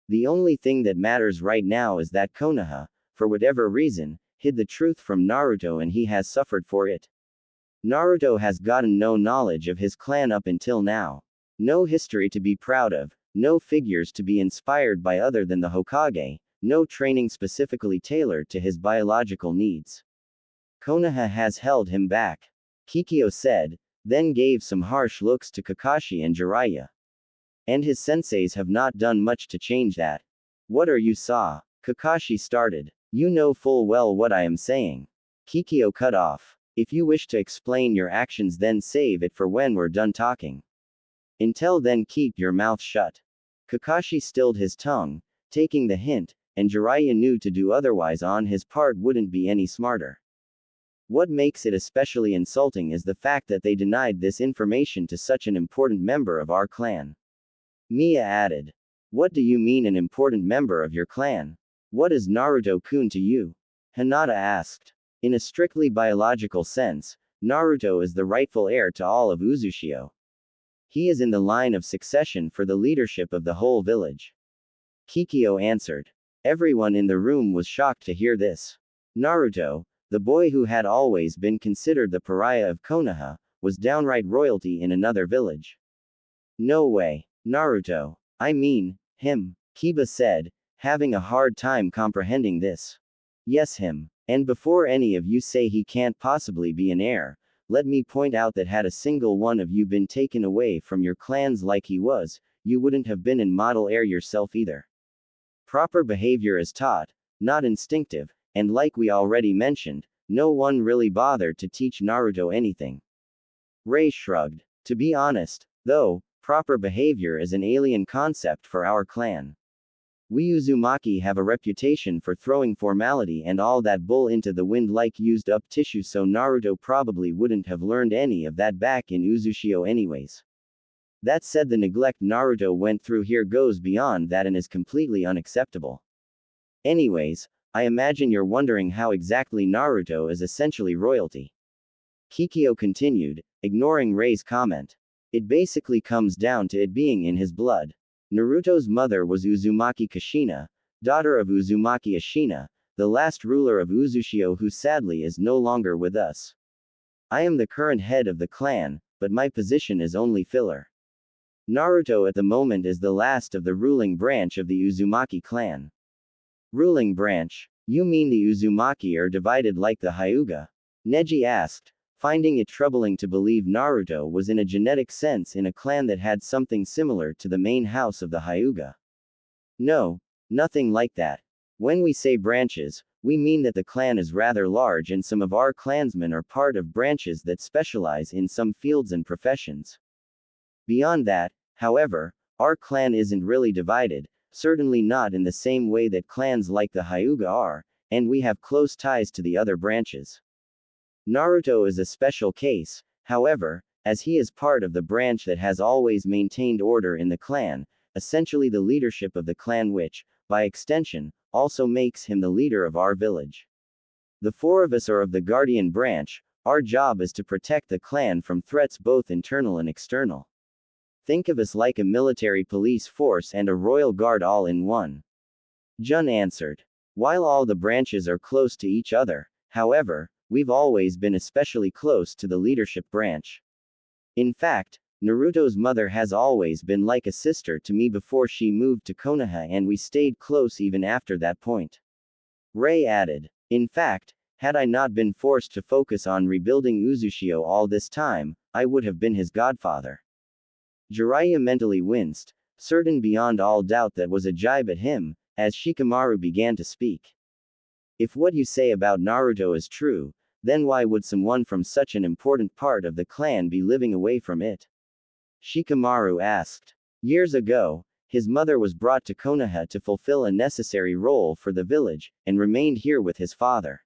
The only thing that matters right now is that Konoha, for whatever reason, hid the truth from Naruto and he has suffered for it. Naruto has gotten no knowledge of his clan up until now. No history to be proud of, no figures to be inspired by other than the Hokage, no training specifically tailored to his biological needs. Konoha has held him back. Kikyo said, then gave some harsh looks to Kakashi and Jiraiya. And his senseis have not done much to change that. What are you saw? Kakashi started. You know full well what I am saying. Kikyo cut off. If you wish to explain your actions then save it for when we're done talking. Until then keep your mouth shut. Kakashi stilled his tongue, taking the hint, and Jiraiya knew to do otherwise on his part wouldn't be any smarter. What makes it especially insulting is the fact that they denied this information to such an important member of our clan. Mia added. What do you mean an important member of your clan? What is Naruto-kun to you? Hinata asked. In a strictly biological sense, Naruto is the rightful heir to all of Uzushio. He is in the line of succession for the leadership of the whole village. Kikyo answered. Everyone in the room was shocked to hear this. Naruto, the boy who had always been considered the pariah of Konoha, was downright royalty in another village. No way. Naruto. I mean, him, Kiba said, having a hard time comprehending this. Yes, him. And before any of you say he can't possibly be an heir, let me point out that had a single one of you been taken away from your clans like he was, you wouldn't have been an model heir yourself either. Proper behavior is taught, not instinctive, and like we already mentioned, no one really bothered to teach Naruto anything. Ray shrugged. To be honest, though, proper behavior is an alien concept for our clan. We Uzumaki have a reputation for throwing formality and all that bull into the wind like used up tissue, so Naruto probably wouldn't have learned any of that back in Uzushio anyways. That said, the neglect Naruto went through here goes beyond that and is completely unacceptable. Anyways, I imagine you're wondering how exactly Naruto is essentially royalty. Kikyo continued, ignoring Rei's comment. It basically comes down to it being in his blood. Naruto's mother was Uzumaki Kushina, daughter of Uzumaki Ashina, the last ruler of Uzushio who sadly is no longer with us. I am the current head of the clan, but my position is only filler. Naruto at the moment is the last of the ruling branch of the Uzumaki clan. Ruling branch? You mean the Uzumaki are divided like the Hyuga? Neji asked, finding it troubling to believe Naruto was in a genetic sense in a clan that had something similar to the main house of the Hyuga. No, nothing like that. When we say branches, we mean that the clan is rather large and some of our clansmen are part of branches that specialize in some fields and professions. Beyond that, however, our clan isn't really divided, certainly not in the same way that clans like the Hyuga are, and we have close ties to the other branches. Naruto is a special case, however, as he is part of the branch that has always maintained order in the clan, essentially the leadership of the clan which, by extension, also makes him the leader of our village. The four of us are of the guardian branch, our job is to protect the clan from threats both internal and external. Think of us like a military police force and a royal guard all in one. Jun answered. While all the branches are close to each other, however, we've always been especially close to the leadership branch. In fact, Naruto's mother has always been like a sister to me before she moved to Konoha and we stayed close even after that point. Rei added. In fact, had I not been forced to focus on rebuilding Uzushio all this time, I would have been his godfather. Jiraiya mentally winced, certain beyond all doubt that was a jibe at him, as Shikamaru began to speak. If what you say about Naruto is true, then why would someone from such an important part of the clan be living away from it? Shikamaru asked. Years ago, his mother was brought to Konoha to fulfill a necessary role for the village, and remained here with his father.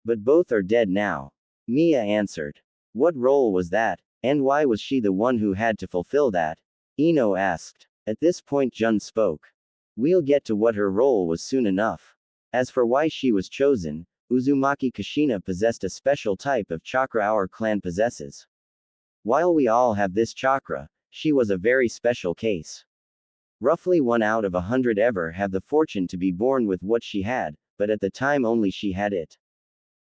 But both are dead now. Mia answered. What role was that, and why was she the one who had to fulfill that? Ino asked. At this point Jun spoke. We'll get to what her role was soon enough. As for why she was chosen, Uzumaki Kushina possessed a special type of chakra our clan possesses. While we all have this chakra, she was a very special case. Roughly 1 out of 100 ever have the fortune to be born with what she had, but at the time only she had it.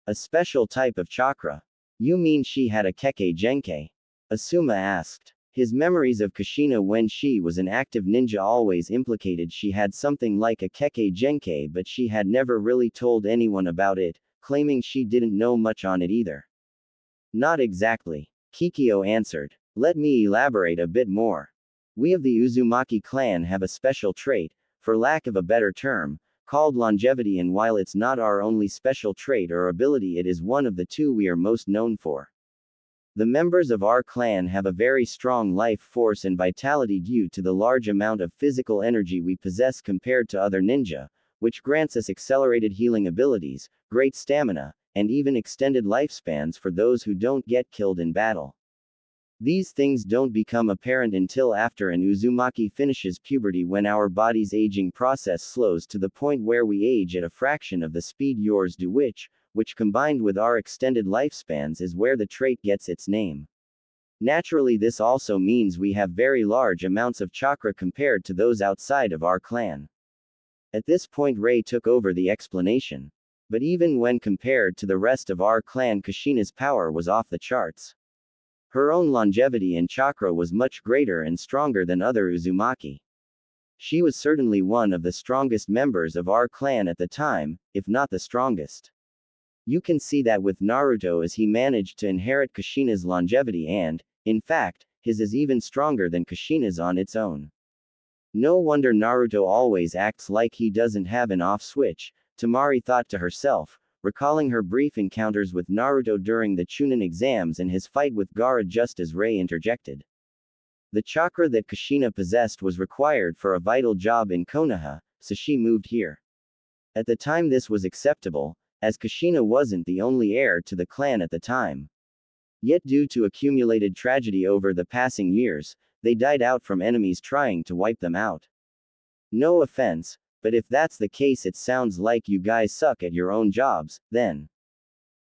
A special type of chakra. You mean she had a Kekkei Genkai? Asuma asked. His memories of Kushina when she was an active ninja always implicated she had something like a Kekkei Genkai, but she had never really told anyone about it, claiming she didn't know much on it either. Not exactly. Kikyo answered. Let me elaborate a bit more. We of the Uzumaki clan have a special trait, for lack of a better term, called longevity, and while it's not our only special trait or ability, it is one of the two we are most known for. The members of our clan have a very strong life force and vitality due to the large amount of physical energy we possess compared to other ninja, which grants us accelerated healing abilities, great stamina, and even extended lifespans for those who don't get killed in battle. These things don't become apparent until after an Uzumaki finishes puberty, when our body's aging process slows to the point where we age at a fraction of the speed yours do, which combined with our extended lifespans is where the trait gets its name. Naturally, this also means we have very large amounts of chakra compared to those outside of our clan. At this point Ray took over the explanation. But even when compared to the rest of our clan, Kushina's power was off the charts. Her own longevity and chakra was much greater and stronger than other Uzumaki. She was certainly one of the strongest members of our clan at the time, if not the strongest. You can see that with Naruto, as he managed to inherit Kushina's longevity, and, in fact, his is even stronger than Kushina's on its own. No wonder Naruto always acts like he doesn't have an off switch, Temari thought to herself, recalling her brief encounters with Naruto during the Chunin exams and his fight with Gaara just as Ray interjected. The chakra that Kushina possessed was required for a vital job in Konoha, so she moved here. At the time this was acceptable, as Kushina wasn't the only heir to the clan at the time. Yet due to accumulated tragedy over the passing years, they died out from enemies trying to wipe them out. No offense, but if that's the case, it sounds like you guys suck at your own jobs, then.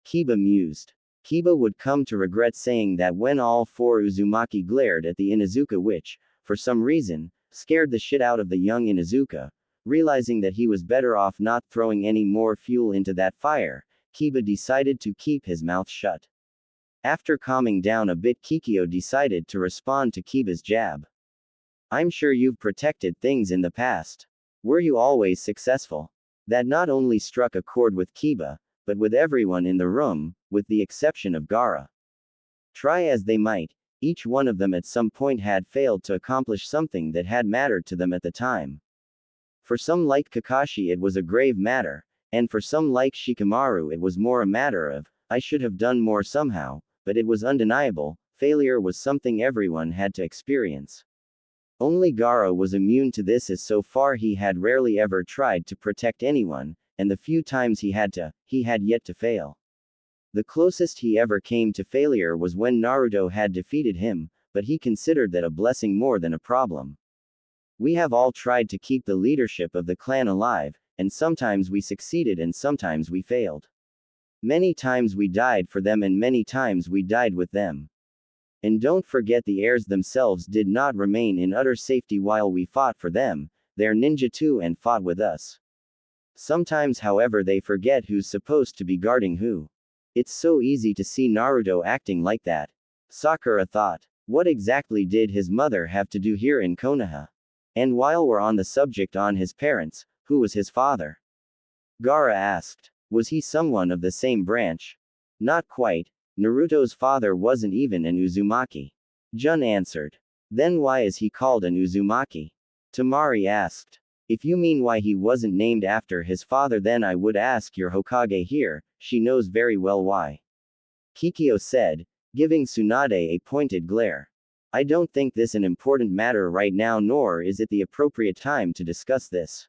Kiba mused. Kiba would come to regret saying that when all 4 Uzumaki glared at the Inuzuka, which, for some reason, scared the shit out of the young Inuzuka. Realizing that he was better off not throwing any more fuel into that fire, Kiba decided to keep his mouth shut. After calming down a bit, Kikyo decided to respond to Kiba's jab. I'm sure you've protected things in the past. Were you always successful? That not only struck a chord with Kiba, but with everyone in the room, with the exception of Gaara. Try as they might, each one of them at some point had failed to accomplish something that had mattered to them at the time. For some like Kakashi it was a grave matter, and for some like Shikamaru it was more a matter of, I should have done more somehow, but it was undeniable, failure was something everyone had to experience. Only Gaara was immune to this, as so far he had rarely ever tried to protect anyone, and the few times he had yet to fail. The closest he ever came to failure was when Naruto had defeated him, but he considered that a blessing more than a problem. We have all tried to keep the leadership of the clan alive, and sometimes we succeeded and sometimes we failed. Many times we died for them and many times we died with them. And don't forget, the heirs themselves did not remain in utter safety while we fought for them, they're ninja too and fought with us. Sometimes, however, they forget who's supposed to be guarding who. It's so easy to see Naruto acting like that. Sakura thought. What exactly did his mother have to do here in Konoha? And while we're on the subject on his parents, who was his father? Gaara asked. Was he someone of the same branch? Not quite. Naruto's father wasn't even an Uzumaki. Jun answered. Then why is he called an Uzumaki? Temari asked. If you mean why he wasn't named after his father, then I would ask your Hokage here, she knows very well why. Kikyo said, giving Tsunade a pointed glare. I don't think this an important matter right now, nor is it the appropriate time to discuss this.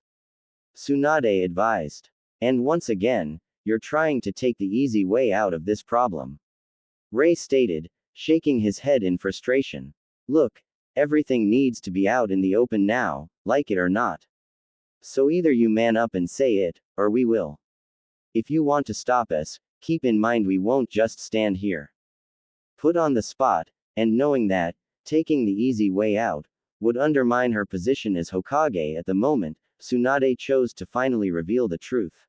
Tsunade advised. And once again, you're trying to take the easy way out of this problem. Ray stated, shaking his head in frustration. Look, everything needs to be out in the open now, like it or not. So either you man up and say it, or we will. If you want to stop us, keep in mind we won't just stand here. Put on the spot, and knowing that, taking the easy way out, would undermine her position as Hokage at the moment, Tsunade chose to finally reveal the truth.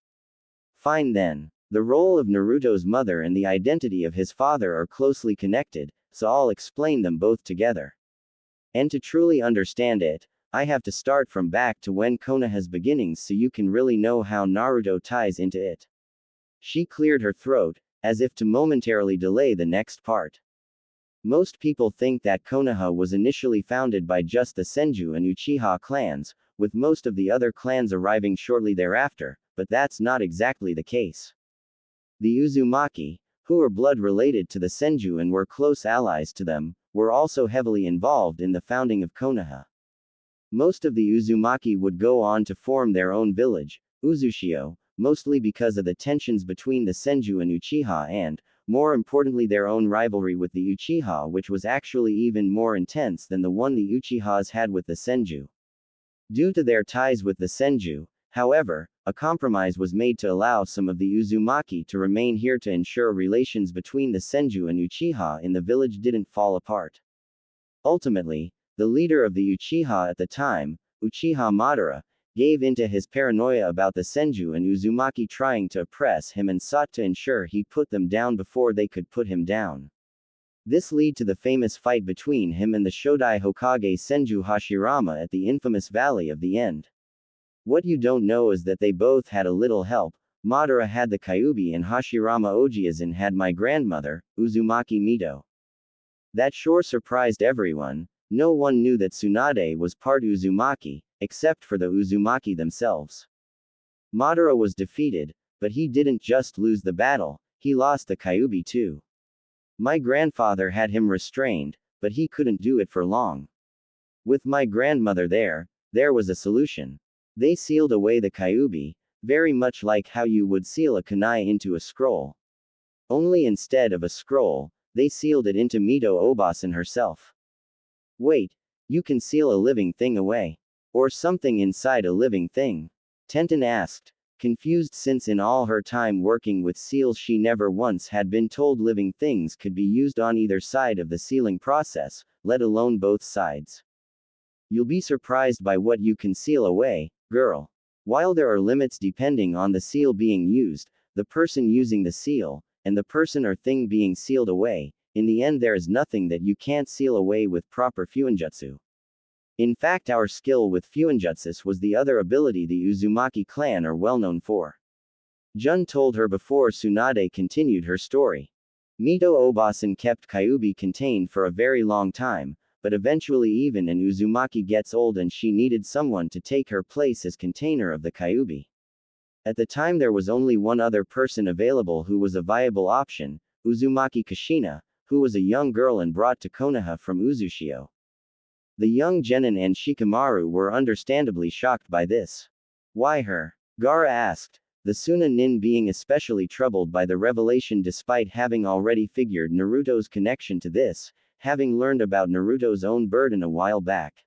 Fine then. The role of Naruto's mother and the identity of his father are closely connected, so I'll explain them both together. And to truly understand it, I have to start from back to when Konoha's beginnings so you can really know how Naruto ties into it. She cleared her throat, as if to momentarily delay the next part. Most people think that Konoha was initially founded by just the Senju and Uchiha clans, with most of the other clans arriving shortly thereafter, but that's not exactly the case. The Uzumaki, who were blood related to the Senju and were close allies to them, were also heavily involved in the founding of Konoha. Most of the Uzumaki would go on to form their own village, Uzushio, mostly because of the tensions between the Senju and Uchiha and, more importantly, their own rivalry with the Uchiha, which was actually even more intense than the one the Uchihas had with the Senju. Due to their ties with the Senju, however, a compromise was made to allow some of the Uzumaki to remain here to ensure relations between the Senju and Uchiha in the village didn't fall apart. Ultimately, the leader of the Uchiha at the time, Uchiha Madara, gave in to his paranoia about the Senju and Uzumaki trying to oppress him and sought to ensure he put them down before they could put him down. This led to the famous fight between him and the Shodai Hokage Senju Hashirama at the infamous Valley of the End. What you don't know is that they both had a little help. Madara had the Kyuubi and Hashirama Ojiazin had my grandmother, Uzumaki Mito. That sure surprised everyone. No one knew that Tsunade was part Uzumaki, except for the Uzumaki themselves. Madara was defeated, but he didn't just lose the battle, he lost the Kyuubi too. My grandfather had him restrained, but he couldn't do it for long. With my grandmother there was a solution. They sealed away the Kyuubi, very much like how you would seal a kunai into a scroll. Only instead of a scroll, they sealed it into Mito Obasan herself. Wait, you can seal a living thing away. Or something inside a living thing? Tenten asked, confused since in all her time working with seals she never once had been told living things could be used on either side of the sealing process, let alone both sides. You'll be surprised by what you can seal away, girl. While there are limits depending on the seal being used, the person using the seal, and the person or thing being sealed away, in the end there is nothing that you can't seal away with proper fuinjutsu. In fact, our skill with fuinjutsu was the other ability the Uzumaki clan are well known for. Jun told her before Tsunade continued her story. Mito Obasan kept Kyuubi contained for a very long time, but eventually even an Uzumaki gets old and she needed someone to take her place as container of the Kyuubi. At the time there was only one other person available who was a viable option, Uzumaki Kushina, who was a young girl and brought to Konoha from Uzushio. The young Genin and Shikamaru were understandably shocked by this. Why her? Gaara asked, the Suna Nin being especially troubled by the revelation despite having already figured Naruto's connection to this, having learned about Naruto's own burden a while back.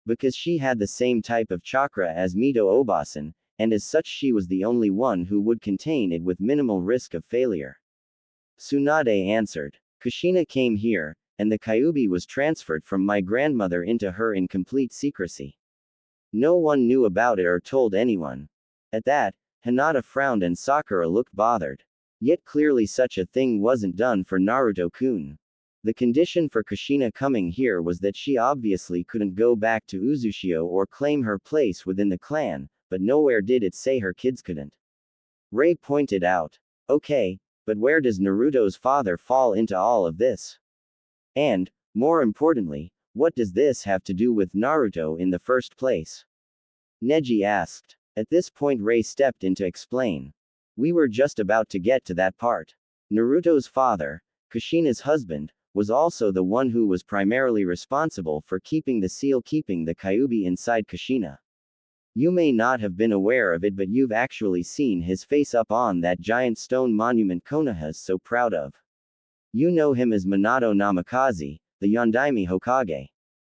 Because she had the same type of chakra as Mito Obasan, and as such she was the only one who would contain it with minimal risk of failure. Tsunade answered. Kushina came here, and the Kyuubi was transferred from my grandmother into her in complete secrecy. No one knew about it or told anyone. At that, Hinata frowned and Sakura looked bothered. Yet clearly such a thing wasn't done for Naruto-kun. The condition for Kushina coming here was that she obviously couldn't go back to Uzushio or claim her place within the clan, but nowhere did it say her kids couldn't. Ray pointed out. Okay, but where does Naruto's father fall into all of this? And, more importantly, what does this have to do with Naruto in the first place? Neji asked. At this point Ray stepped in to explain. We were just about to get to that part. Naruto's father, Kushina's husband, was also the one who was primarily responsible for keeping the Kyuubi inside Kushina. You may not have been aware of it, but you've actually seen his face up on that giant stone monument Konoha's so proud of. You know him as Minato Namikaze, the Yondaime Hokage.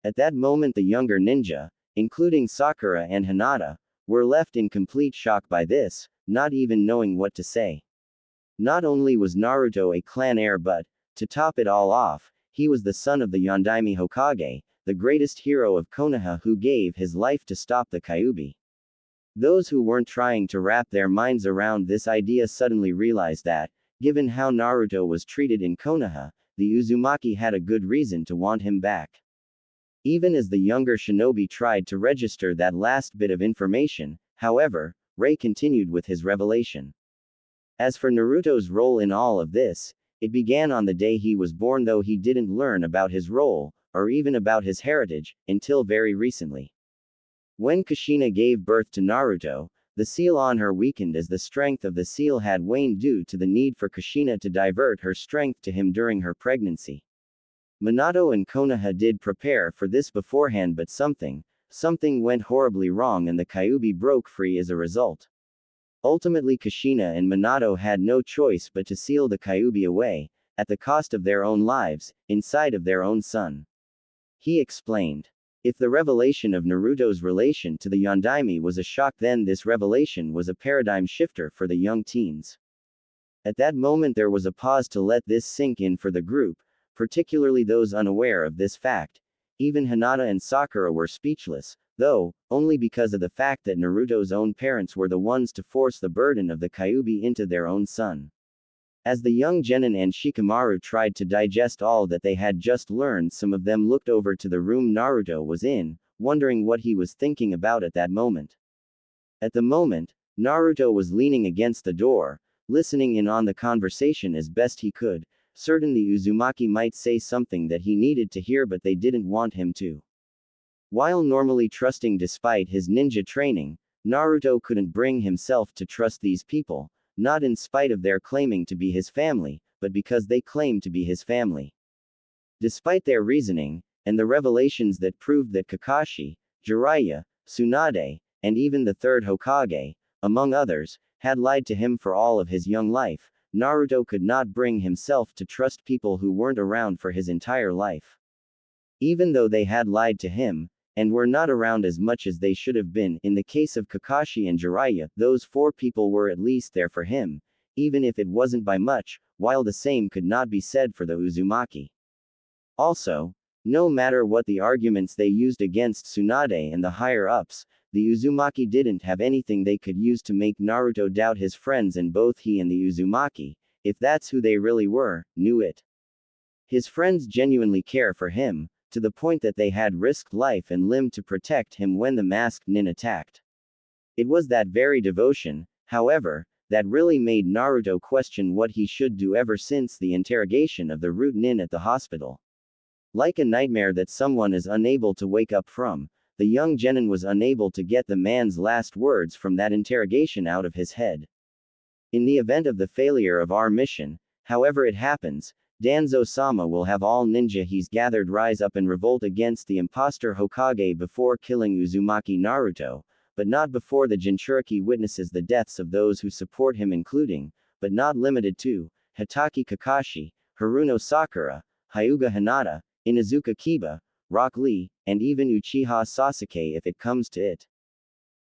At that moment the younger ninja, including Sakura and Hinata, were left in complete shock by this, not even knowing what to say. Not only was Naruto a clan heir, but, to top it all off, he was the son of the Yondaime Hokage, the greatest hero of Konoha, who gave his life to stop the Kyuubi. Those who weren't trying to wrap their minds around this idea suddenly realized that, given how Naruto was treated in Konoha, the Uzumaki had a good reason to want him back. Even as the younger shinobi tried to register that last bit of information, however, Ray continued with his revelation. As for Naruto's role in all of this, it began on the day he was born, though he didn't learn about his role, or even about his heritage, until very recently. When Kushina gave birth to Naruto, the seal on her weakened as the strength of the seal had waned due to the need for Kushina to divert her strength to him during her pregnancy. Minato and Konoha did prepare for this beforehand, but something went horribly wrong and the Kyuubi broke free as a result. Ultimately Kushina and Minato had no choice but to seal the Kyuubi away, at the cost of their own lives, inside of their own son. He explained. If the revelation of Naruto's relation to the Yondaime was a shock, then this revelation was a paradigm shifter for the young teens. At that moment there was a pause to let this sink in for the group, particularly those unaware of this fact. Even Hinata and Sakura were speechless, though, only because of the fact that Naruto's own parents were the ones to force the burden of the Kyuubi into their own son. As the young Genin and Shikamaru tried to digest all that they had just learned, some of them looked over to the room Naruto was in, wondering what he was thinking about at that moment. At the moment, Naruto was leaning against the door, listening in on the conversation as best he could, certain the Uzumaki might say something that he needed to hear, but they didn't want him to. While normally trusting despite his ninja training, Naruto couldn't bring himself to trust these people, not in spite of their claiming to be his family, but because they claimed to be his family. Despite their reasoning, and the revelations that proved that Kakashi, Jiraiya, Tsunade, and even the third Hokage, among others, had lied to him for all of his young life, Naruto could not bring himself to trust people who weren't around for his entire life. Even though they had lied to him, and were not around as much as they should have been, in the case of Kakashi and Jiraiya, those four people were at least there for him, even if it wasn't by much, while the same could not be said for the Uzumaki. Also, no matter what the arguments they used against Tsunade and the higher-ups, the Uzumaki didn't have anything they could use to make Naruto doubt his friends, and both he and the Uzumaki, if that's who they really were, knew it. His friends genuinely care for him, to the point that they had risked life and limb to protect him when the masked nin attacked. It was that very devotion, however, that really made Naruto question what he should do ever since the interrogation of the root nin at the hospital. Like a nightmare that someone is unable to wake up from, the young Genin was unable to get the man's last words from that interrogation out of his head. In the event of the failure of our mission, however it happens, Danzo-sama will have all ninja he's gathered rise up and revolt against the imposter Hokage before killing Uzumaki Naruto, but not before the Jinchuriki witnesses the deaths of those who support him, including, but not limited to, Hitaki Kakashi, Haruno Sakura, Hyuga Hinata, Inuzuka Kiba, Rock Lee, and even Uchiha Sasuke if it comes to it.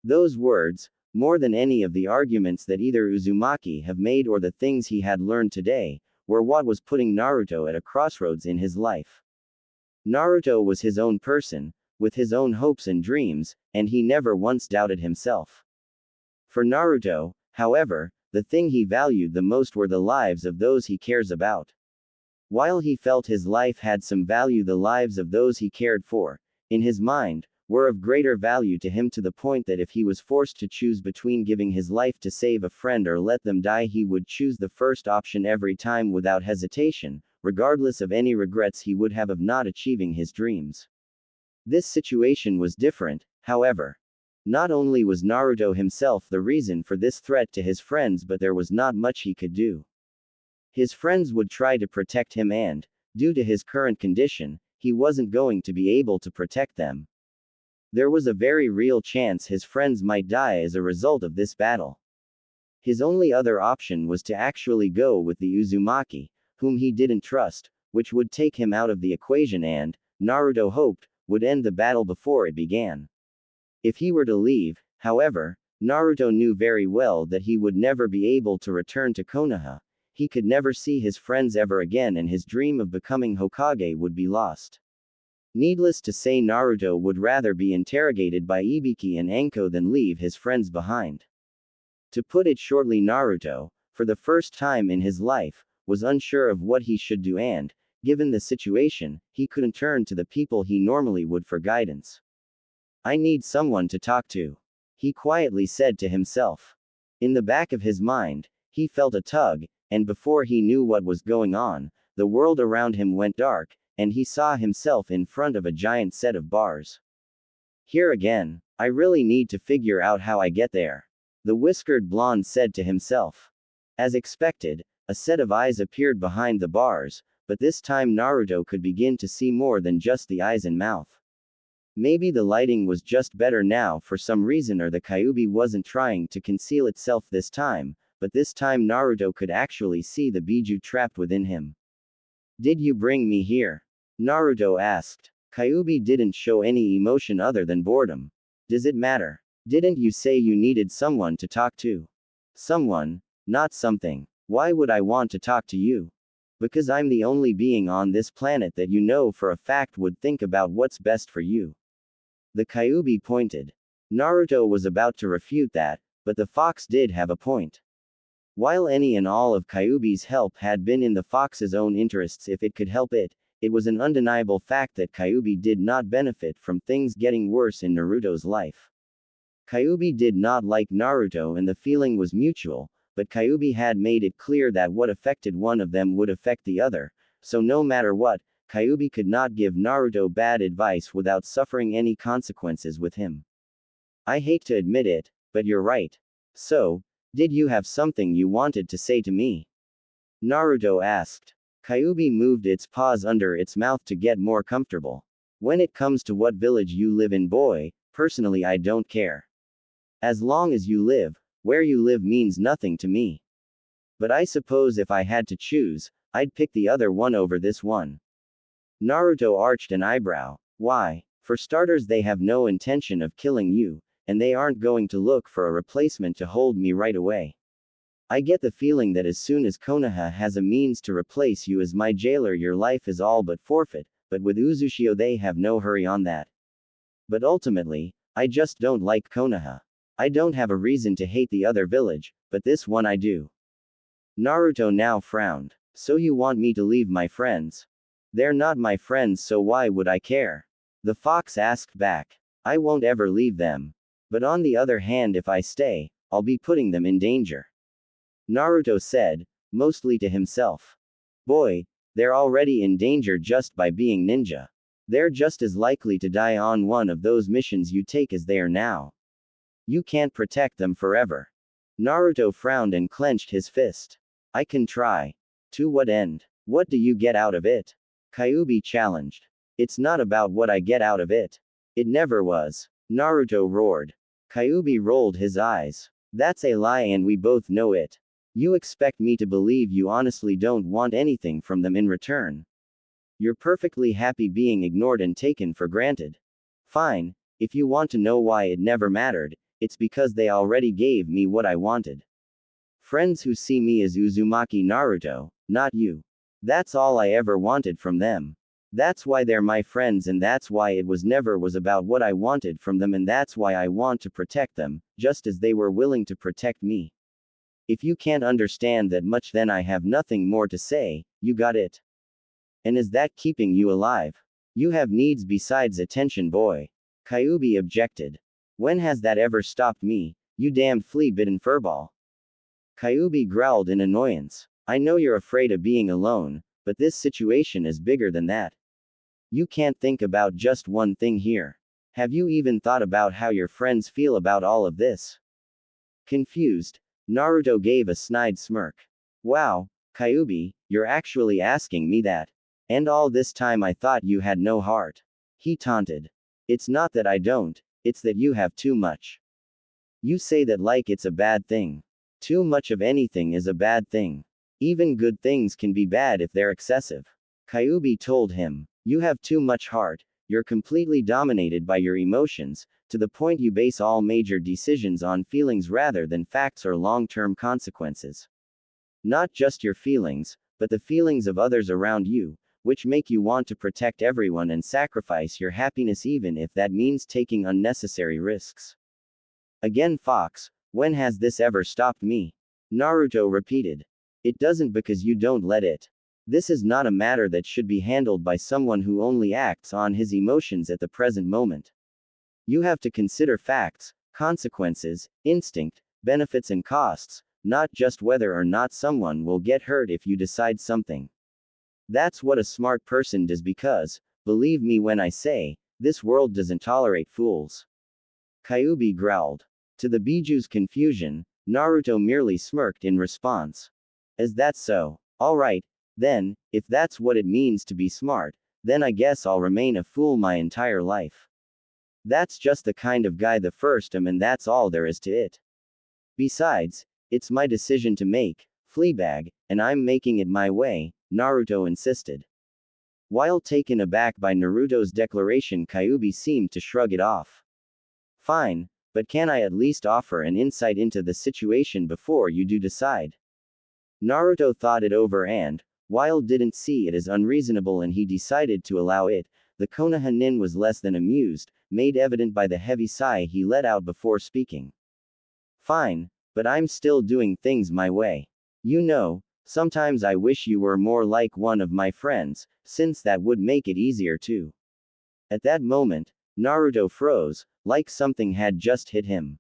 Those words, more than any of the arguments that either Uzumaki have made or the things he had learned today, were what was putting Naruto at a crossroads in his life. Naruto was his own person, with his own hopes and dreams, and he never once doubted himself. For Naruto, however, the thing he valued the most were the lives of those he cares about. While he felt his life had some value, the lives of those he cared for, in his mind, were of greater value to him, to the point that if he was forced to choose between giving his life to save a friend or let them die, he would choose the first option every time without hesitation, regardless of any regrets he would have of not achieving his dreams. This situation was different, however. Not only was Naruto himself the reason for this threat to his friends, but there was not much he could do. His friends would try to protect him and, Due to his current condition, he wasn't going to be able to protect them. There was a very real chance his friends might die as a result of this battle. His only other option was to actually go with the Uzumaki, whom he didn't trust, which would take him out of the equation and, Naruto hoped, would end the battle before it began. If he were to leave, however, Naruto knew very well that he would never be able to return to Konoha. He could never see his friends ever again and his dream of becoming Hokage would be lost. Needless to say, Naruto would rather be interrogated by Ibiki and Anko than leave his friends behind. To put it shortly, Naruto, for the first time in his life, was unsure of what he should do and, given the situation, he couldn't turn to the people he normally would for guidance. I need someone to talk to, he quietly said to himself. In the back of his mind, he felt a tug, and before he knew what was going on, the world around him went dark, and he saw himself in front of a giant set of bars. Here again, I really need to figure out how I get there, the whiskered blonde said to himself. As expected, a set of eyes appeared behind the bars, but this time Naruto could begin to see more than just the eyes and mouth. Maybe the lighting was just better now for some reason, or the Kyuubi wasn't trying to conceal itself this time, but this time Naruto could actually see the Biju trapped within him. Did you bring me here? Naruto asked. Kyuubi didn't show any emotion other than boredom. Does it matter? Didn't you say you needed someone to talk to? Someone, not something. Why would I want to talk to you? Because I'm the only being on this planet that you know for a fact would think about what's best for you. The Kyuubi pointed. Naruto was about to refute that, but the fox did have a point. While any and all of Kyuubi's help had been in the fox's own interests if it could help it, it was an undeniable fact that Kyuubi did not benefit from things getting worse in Naruto's life. Kyuubi did not like Naruto and the feeling was mutual, but Kyuubi had made it clear that what affected one of them would affect the other, so no matter what, Kyuubi could not give Naruto bad advice without suffering any consequences with him. I hate to admit it, but you're right. So, did you have something you wanted to say to me? Naruto asked. Kyuubi moved its paws under its mouth to get more comfortable. When it comes to what village you live in, boy, personally I don't care. As long as you live, where you live means nothing to me. But I suppose if I had to choose, I'd pick the other one over this one. Naruto arched an eyebrow. Why? For starters, they have no intention of killing you, and they aren't going to look for a replacement to hold me right away. I get the feeling that as soon as Konoha has a means to replace you as my jailer, your life is all but forfeit, but with Uzushio they have no hurry on that. But ultimately, I just don't like Konoha. I don't have a reason to hate the other village, but this one I do. Naruto now frowned. So you want me to leave my friends? They're not my friends, so why would I care? The fox asked back. I won't ever leave them. But on the other hand, if I stay, I'll be putting them in danger. Naruto said, mostly to himself. Boy, they're already in danger just by being ninja. They're just as likely to die on one of those missions you take as they are now. You can't protect them forever. Naruto frowned and clenched his fist. I can try. To what end? What do you get out of it? Kyuubi challenged. It's not about what I get out of it. It never was. Naruto roared. Kyuubi rolled his eyes. That's a lie and we both know it. You expect me to believe you honestly don't want anything from them in return. You're perfectly happy being ignored and taken for granted. Fine, if you want to know why it never mattered, it's because they already gave me what I wanted. Friends who see me as Uzumaki Naruto, not you. That's all I ever wanted from them. That's why they're my friends and that's why it was never was about what I wanted from them and that's why I want to protect them, just as they were willing to protect me. If you can't understand that much then I have nothing more to say, you got it. And is that keeping you alive? You have needs besides attention, boy. Kyuubi objected. When has that ever stopped me, you damned flea-bitten furball? Kyuubi growled in annoyance. I know you're afraid of being alone, but this situation is bigger than that. You can't think about just one thing here. Have you even thought about how your friends feel about all of this? Confused, Naruto gave a snide smirk. Wow, Kyuubi, you're actually asking me that. And all this time I thought you had no heart. He taunted. It's not that I don't, it's that you have too much. You say that like it's a bad thing. Too much of anything is a bad thing. Even good things can be bad if they're excessive. Kyubi told him, you have too much heart, you're completely dominated by your emotions, to the point you base all major decisions on feelings rather than facts or long-term consequences. Not just your feelings, but the feelings of others around you, which make you want to protect everyone and sacrifice your happiness even if that means taking unnecessary risks. Again, Fox, when has this ever stopped me? Naruto repeated. It doesn't because you don't let it. This is not a matter that should be handled by someone who only acts on his emotions at the present moment. You have to consider facts, consequences, instinct, benefits and costs, not just whether or not someone will get hurt if you decide something. That's what a smart person does because, believe me when I say, this world doesn't tolerate fools. Kyubi growled. To the Biju's confusion, Naruto merely smirked in response. Is that so? Alright, then, if that's what it means to be smart, then I guess I'll remain a fool my entire life. That's just the kind of guy the first am and that's all there is to it. Besides, it's my decision to make, Fleabag, and I'm making it my way, Naruto insisted. While taken aback by Naruto's declaration, Kyubi seemed to shrug it off. Fine, but can I at least offer an insight into the situation before you do decide? Naruto thought it over and, while didn't see it as unreasonable and he decided to allow it, the Konoha nin was less than amused, made evident by the heavy sigh he let out before speaking. Fine, but I'm still doing things my way. You know, sometimes I wish you were more like one of my friends, since that would make it easier too. At that moment, Naruto froze, like something had just hit him.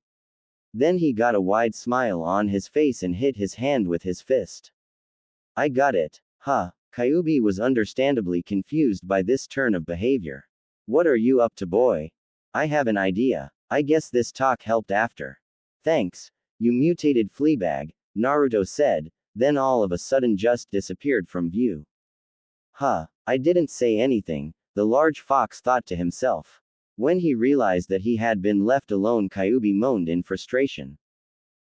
Then he got a wide smile on his face and hit his hand with his fist. I got it. Huh. Kyubi was understandably confused by this turn of behavior. What are you up to, boy? I have an idea. I guess this talk helped after. Thanks, you mutated Fleabag, Naruto said, then all of a sudden just disappeared from view. Huh, I didn't say anything, the large fox thought to himself. When he realized that he had been left alone, Kyubi moaned in frustration.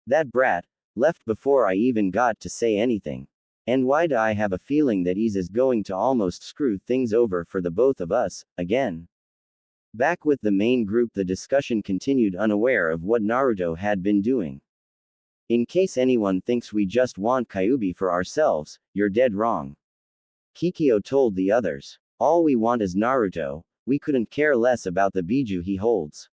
That brat, left before I even got to say anything. And why do I have a feeling that he's going to almost screw things over for the both of us, again? Back with the main group, the discussion continued, unaware of what Naruto had been doing. In case anyone thinks we just want Kyubi for ourselves, you're dead wrong. Kikyo told the others. All we want is Naruto, we couldn't care less about the Biju he holds.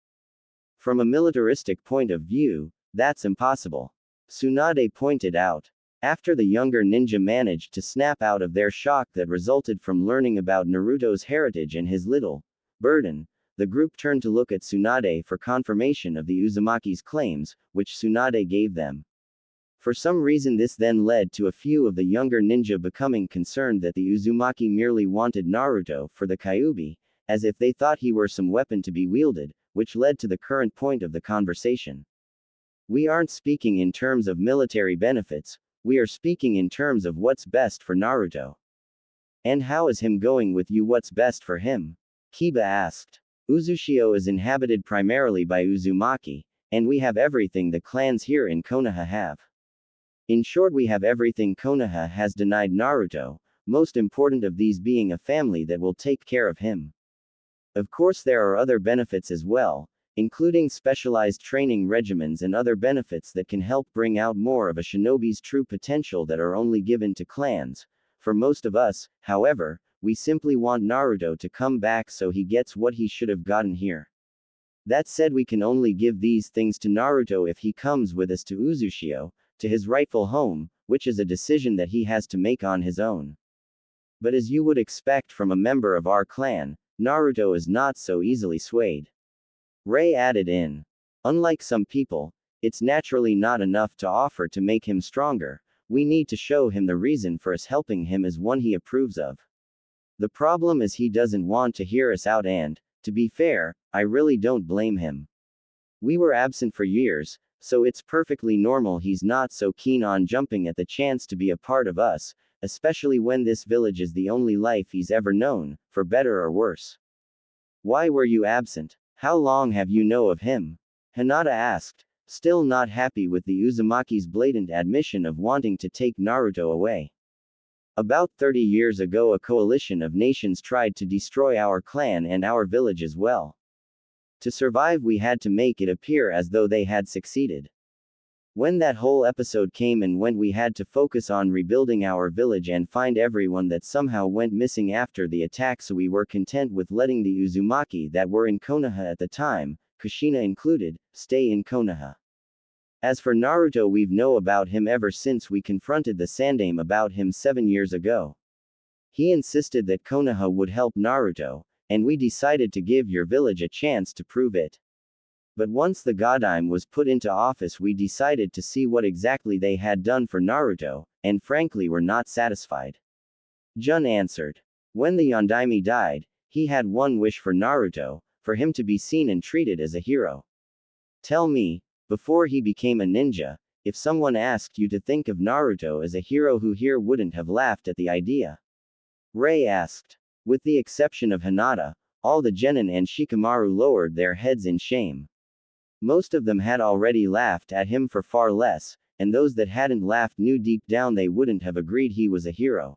From a militaristic point of view, that's impossible. Tsunade pointed out. After the younger ninja managed to snap out of their shock that resulted from learning about Naruto's heritage and his little burden, the group turned to look at Tsunade for confirmation of the Uzumaki's claims, which Tsunade gave them. For some reason this then led to a few of the younger ninja becoming concerned that the Uzumaki merely wanted Naruto for the Kyubi, as if they thought he were some weapon to be wielded, which led to the current point of the conversation. We aren't speaking in terms of military benefits, we are speaking in terms of what's best for Naruto. And how is him going with you? What's best for him? Kiba asked. Uzushio is inhabited primarily by Uzumaki, and we have everything the clans here in Konoha have. In short, we have everything Konoha has denied Naruto, most important of these being a family that will take care of him. Of course there are other benefits as well, including specialized training regimens and other benefits that can help bring out more of a shinobi's true potential that are only given to clans. For most of us, however, we simply want Naruto to come back so he gets what he should have gotten here. That said, we can only give these things to Naruto if he comes with us to Uzushio, to his rightful home, which is a decision that he has to make on his own. But as you would expect from a member of our clan, Naruto is not so easily swayed. Ray added in. Unlike some people, it's naturally not enough to offer to make him stronger, we need to show him the reason for us helping him as one he approves of. The problem is he doesn't want to hear us out and, to be fair, I really don't blame him. We were absent for years, so it's perfectly normal he's not so keen on jumping at the chance to be a part of us, especially when this village is the only life he's ever known, for better or worse. Why were you absent? How long have you known of him? Hinata asked, still not happy with the Uzumaki's blatant admission of wanting to take Naruto away. About 30 years ago, a coalition of nations tried to destroy our clan and our village as well. To survive, we had to make it appear as though they had succeeded. When that whole episode came and went, we had to focus on rebuilding our village and find everyone that somehow went missing after the attack, so we were content with letting the Uzumaki that were in Konoha at the time, Kushina included, stay in Konoha. As for Naruto, we've known about him ever since we confronted the Sandaime about him 7 years ago. He insisted that Konoha would help Naruto, and we decided to give your village a chance to prove it. But once the Godime was put into office, we decided to see what exactly they had done for Naruto, and frankly were not satisfied. Jun answered. When the Yondaime died, he had one wish for Naruto, for him to be seen and treated as a hero. Tell me, before he became a ninja, if someone asked you to think of Naruto as a hero, who here wouldn't have laughed at the idea? Ray asked. With the exception of Hinata, all the genin and Shikamaru lowered their heads in shame. Most of them had already laughed at him for far less, and those that hadn't laughed knew deep down they wouldn't have agreed he was a hero.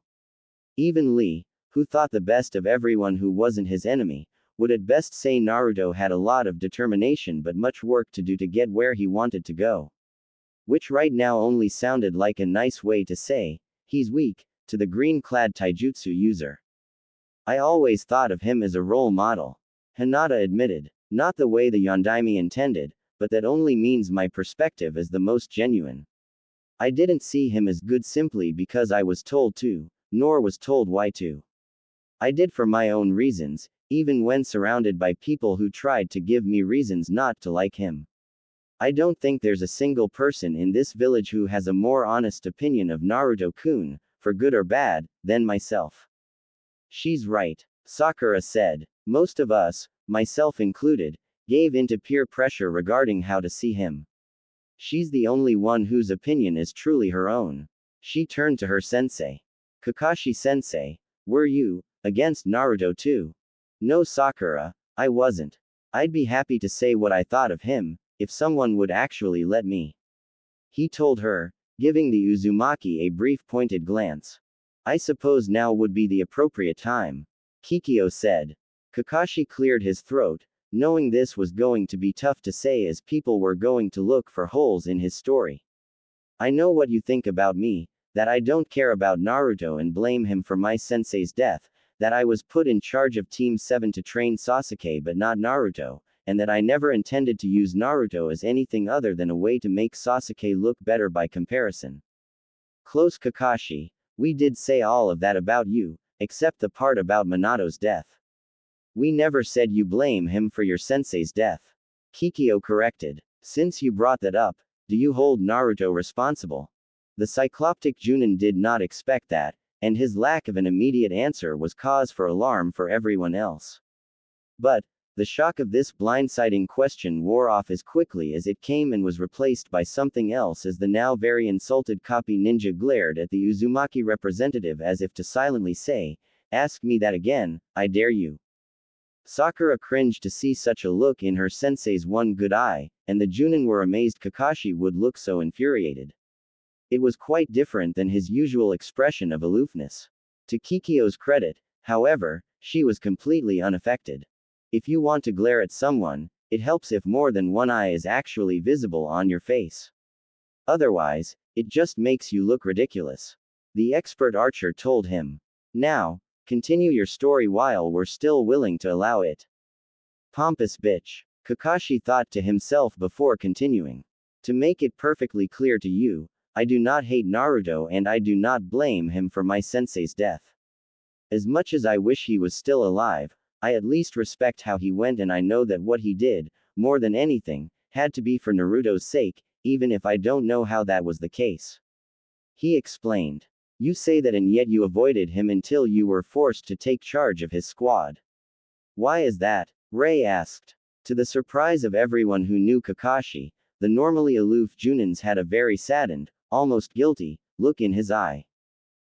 Even Lee, who thought the best of everyone who wasn't his enemy, would at best say Naruto had a lot of determination but much work to do to get where he wanted to go. Which right now only sounded like a nice way to say, he's weak, to the green-clad taijutsu user. I always thought of him as a role model. Hinata admitted. Not the way the Yondaime intended, but that only means my perspective is the most genuine. I didn't see him as good simply because I was told to, nor was told why to. I did for my own reasons, even when surrounded by people who tried to give me reasons not to like him. I don't think there's a single person in this village who has a more honest opinion of Naruto-kun, for good or bad, than myself. She's right, Sakura said. Most of us, myself included, gave into peer pressure regarding how to see him. She's the only one whose opinion is truly her own. She turned to her sensei. Kakashi-sensei, were you against Naruto too? No, Sakura, I wasn't. I'd be happy to say what I thought of him, if someone would actually let me. He told her, giving the Uzumaki a brief pointed glance. I suppose now would be the appropriate time. Kikyo said. Kakashi cleared his throat, knowing this was going to be tough to say as people were going to look for holes in his story. I know what you think about me, that I don't care about Naruto and blame him for my sensei's death, that I was put in charge of Team 7 to train Sasuke but not Naruto, and that I never intended to use Naruto as anything other than a way to make Sasuke look better by comparison. Close, Kakashi, we did say all of that about you, except the part about Minato's death. We never said you blame him for your sensei's death. Kikyo corrected. Since you brought that up, do you hold Naruto responsible? The cycloptic Junin did not expect that, and his lack of an immediate answer was cause for alarm for everyone else. But, the shock of this blindsiding question wore off as quickly as it came and was replaced by something else as the now very insulted copy ninja glared at the Uzumaki representative as if to silently say, ask me that again, I dare you. Sakura cringed to see such a look in her sensei's one good eye, and the Junin were amazed Kakashi would look so infuriated. It was quite different than his usual expression of aloofness. To Kikyo's credit, however, she was completely unaffected. If you want to glare at someone, it helps if more than one eye is actually visible on your face. Otherwise, it just makes you look ridiculous. The expert archer told him. Now, continue your story while we're still willing to allow it. Pompous bitch. Kakashi thought to himself before continuing. To make it perfectly clear to you, I do not hate Naruto and I do not blame him for my sensei's death. As much as I wish he was still alive, I at least respect how he went, and I know that what he did, more than anything, had to be for Naruto's sake, even if I don't know how that was the case. He explained. You say that and yet you avoided him until you were forced to take charge of his squad. Why is that? Ray asked. To the surprise of everyone who knew Kakashi, the normally aloof Junins had a very saddened, almost guilty, look in his eye.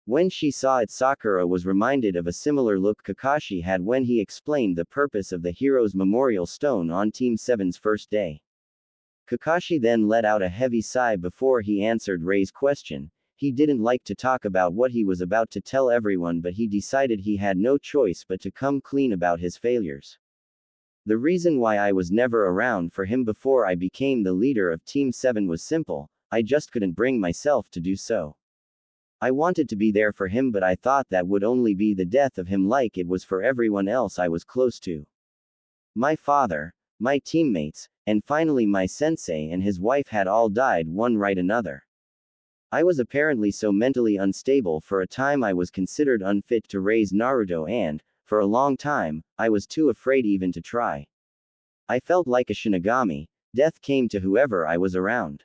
When she saw it, Sakura was reminded of a similar look Kakashi had when he explained the purpose of the Hero's Memorial Stone on Team 7's first day. Kakashi then let out a heavy sigh before he answered Rei's question. He didn't like to talk about what he was about to tell everyone, but he decided he had no choice but to come clean about his failures. The reason why I was never around for him before I became the leader of Team 7 was simple: I just couldn't bring myself to do so. I wanted to be there for him, but I thought that would only be the death of him like it was for everyone else I was close to. My father, my teammates, and finally my sensei and his wife had all died one right another. I was apparently so mentally unstable for a time I was considered unfit to raise Naruto, and, for a long time, I was too afraid even to try. I felt like a Shinigami. Death came to whoever I was around.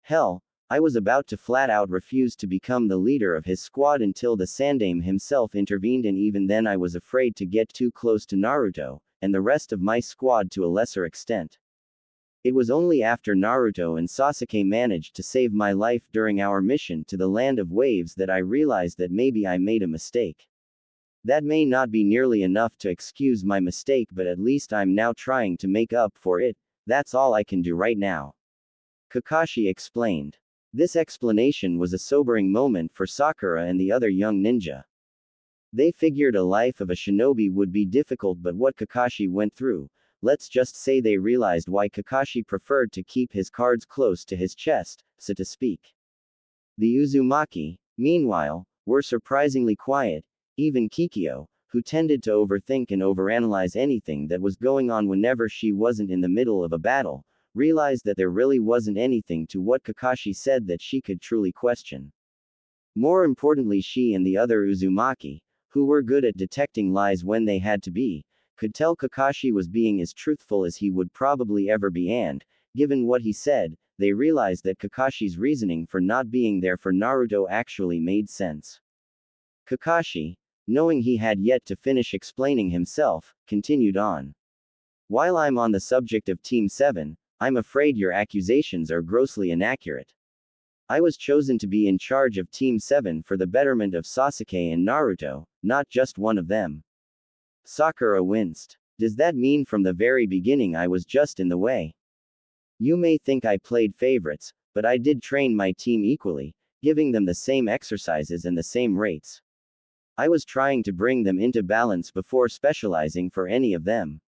Hell, I was about to flat out refuse to become the leader of his squad until the Sandaime himself intervened, and even then I was afraid to get too close to Naruto, and the rest of my squad to a lesser extent. It was only after Naruto and Sasuke managed to save my life during our mission to the Land of Waves that I realized that maybe I made a mistake. That may not be nearly enough to excuse my mistake, but at least I'm now trying to make up for it. That's all I can do right now. Kakashi explained. This explanation was a sobering moment for Sakura and the other young ninja. They figured a life of a shinobi would be difficult, but what Kakashi went through, let's just say they realized why Kakashi preferred to keep his cards close to his chest, so to speak. The Uzumaki, meanwhile, were surprisingly quiet. Even Kikyo, who tended to overthink and overanalyze anything that was going on whenever she wasn't in the middle of a battle, realized that there really wasn't anything to what Kakashi said that she could truly question. More importantly, she and the other Uzumaki, who were good at detecting lies when they had to be, could tell Kakashi was being as truthful as he would probably ever be, and, given what he said, they realized that Kakashi's reasoning for not being there for Naruto actually made sense. Kakashi, knowing he had yet to finish explaining himself, continued on. While I'm on the subject of Team 7, I'm afraid your accusations are grossly inaccurate. I was chosen to be in charge of Team 7 for the betterment of Sasuke and Naruto, not just one of them. Sakura winced. Does that mean from the very beginning I was just in the way? You may think I played favorites, but I did train my team equally, giving them the same exercises and the same rates. I was trying to bring them into balance before specializing for any of them.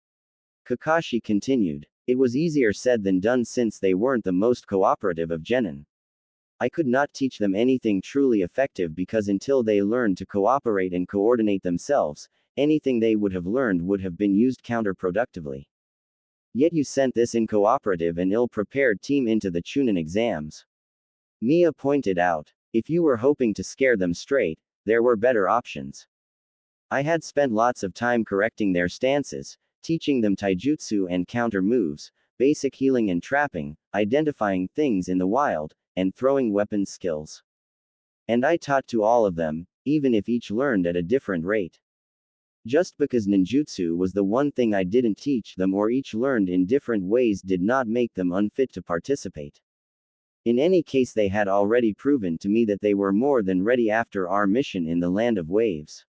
Kakashi continued. It was easier said than done since they weren't the most cooperative of genin. I could not teach them anything truly effective because until they learned to cooperate and coordinate themselves, anything they would have learned would have been used counterproductively. Yet you sent this incooperative and ill-prepared team into the Chunin exams. Mia pointed out. If you were hoping to scare them straight, there were better options. I had spent lots of time correcting their stances, teaching them taijutsu and counter moves, basic healing and trapping, identifying things in the wild, and throwing weapons skills. And I taught to all of them, even if each learned at a different rate. Just because ninjutsu was the one thing I didn't teach them or each learned in different ways did not make them unfit to participate. In any case, they had already proven to me that they were more than ready after our mission in the Land of Waves.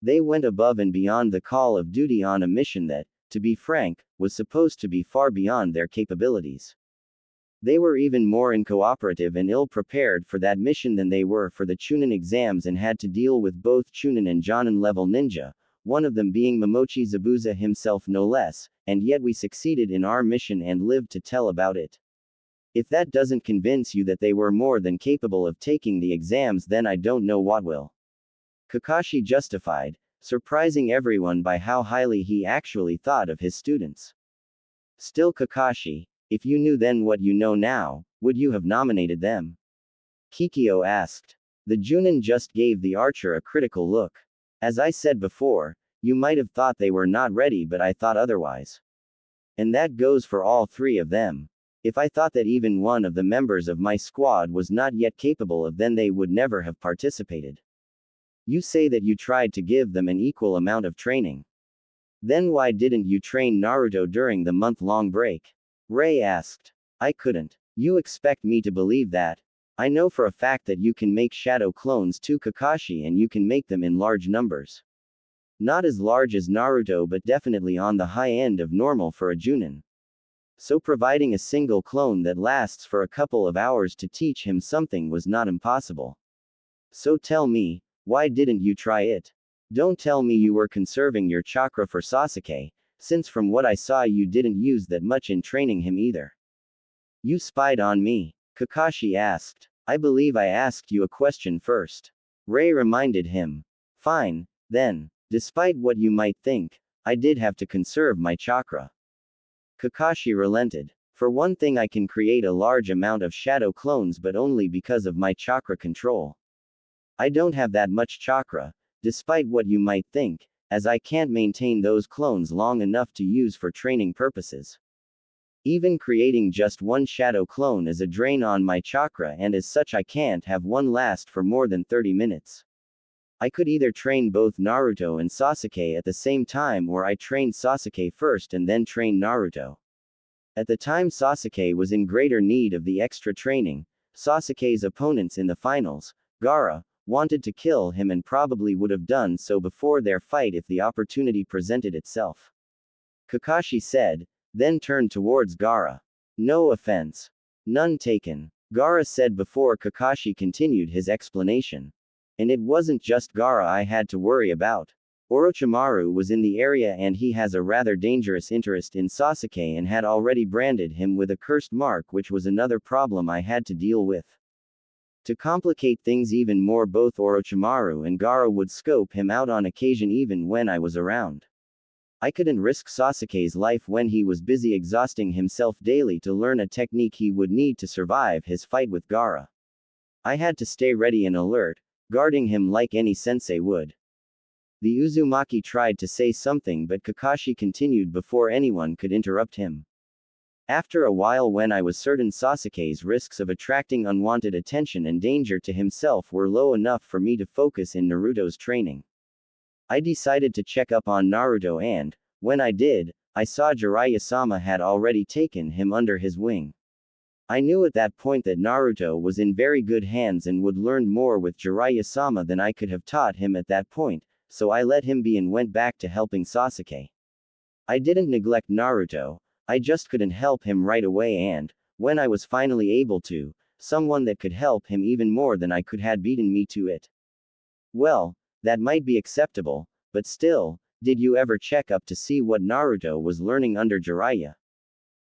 They went above and beyond the call of duty on a mission that, to be frank, was supposed to be far beyond their capabilities. They were even more incooperative and ill-prepared for that mission than they were for the Chunin exams and had to deal with both Chunin and Jonin level ninja, one of them being Momochi Zabuza himself no less, and yet we succeeded in our mission and lived to tell about it. If that doesn't convince you that they were more than capable of taking the exams, then I don't know what will. Kakashi justified, surprising everyone by how highly he actually thought of his students. Still, Kakashi, if you knew then what you know now, would you have nominated them? Kikyo asked. The Junin just gave the archer a critical look. As I said before, you might have thought they were not ready, but I thought otherwise. And that goes for all three of them. If I thought that even one of the members of my squad was not yet capable of, then they would never have participated. You say that you tried to give them an equal amount of training. Then why didn't you train Naruto during the month-long break? Rei asked. I couldn't. You expect me to believe that? I know for a fact that you can make shadow clones to Kakashi and you can make them in large numbers. Not as large as Naruto but definitely on the high end of normal for a Junin. So providing a single clone that lasts for a couple of hours to teach him something was not impossible. So tell me, why didn't you try it? Don't tell me you were conserving your chakra for Sasuke, since from what I saw you didn't use that much in training him either. You spied on me, Kakashi asked. I believe I asked you a question first. Ray reminded him. Fine, then. Despite what you might think, I did have to conserve my chakra. Kakashi relented. For one thing, I can create a large amount of shadow clones but only because of my chakra control. I don't have that much chakra, despite what you might think, as I can't maintain those clones long enough to use for training purposes. Even creating just one shadow clone is a drain on my chakra, and as such I can't have one last for more than 30 minutes. I could either train both Naruto and Sasuke at the same time, or I trained Sasuke first and then train Naruto. At the time Sasuke was in greater need of the extra training, Sasuke's opponents in the finals, Gaara, wanted to kill him and probably would have done so before their fight if the opportunity presented itself. Kakashi said, then turned towards Gaara. No offense. None taken. Gaara said before Kakashi continued his explanation. And it wasn't just Gaara I had to worry about. Orochimaru was in the area and he has a rather dangerous interest in Sasuke and had already branded him with a cursed mark, which was another problem I had to deal with. To complicate things even more, both Orochimaru and Gaara would scope him out on occasion even when I was around. I couldn't risk Sasuke's life when he was busy exhausting himself daily to learn a technique he would need to survive his fight with Gaara. I had to stay ready and alert, guarding him like any sensei would. The Uzumaki tried to say something but Kakashi continued before anyone could interrupt him. After a while, when I was certain Sasuke's risks of attracting unwanted attention and danger to himself were low enough for me to focus in Naruto's training, I decided to check up on Naruto, and, when I did, I saw Jiraiya-sama had already taken him under his wing. I knew at that point that Naruto was in very good hands and would learn more with Jiraiya-sama than I could have taught him at that point, so I let him be and went back to helping Sasuke. I didn't neglect Naruto, I just couldn't help him right away, and, when I was finally able to, someone that could help him even more than I could had beaten me to it. Well, that might be acceptable, but still, did you ever check up to see what Naruto was learning under Jiraiya?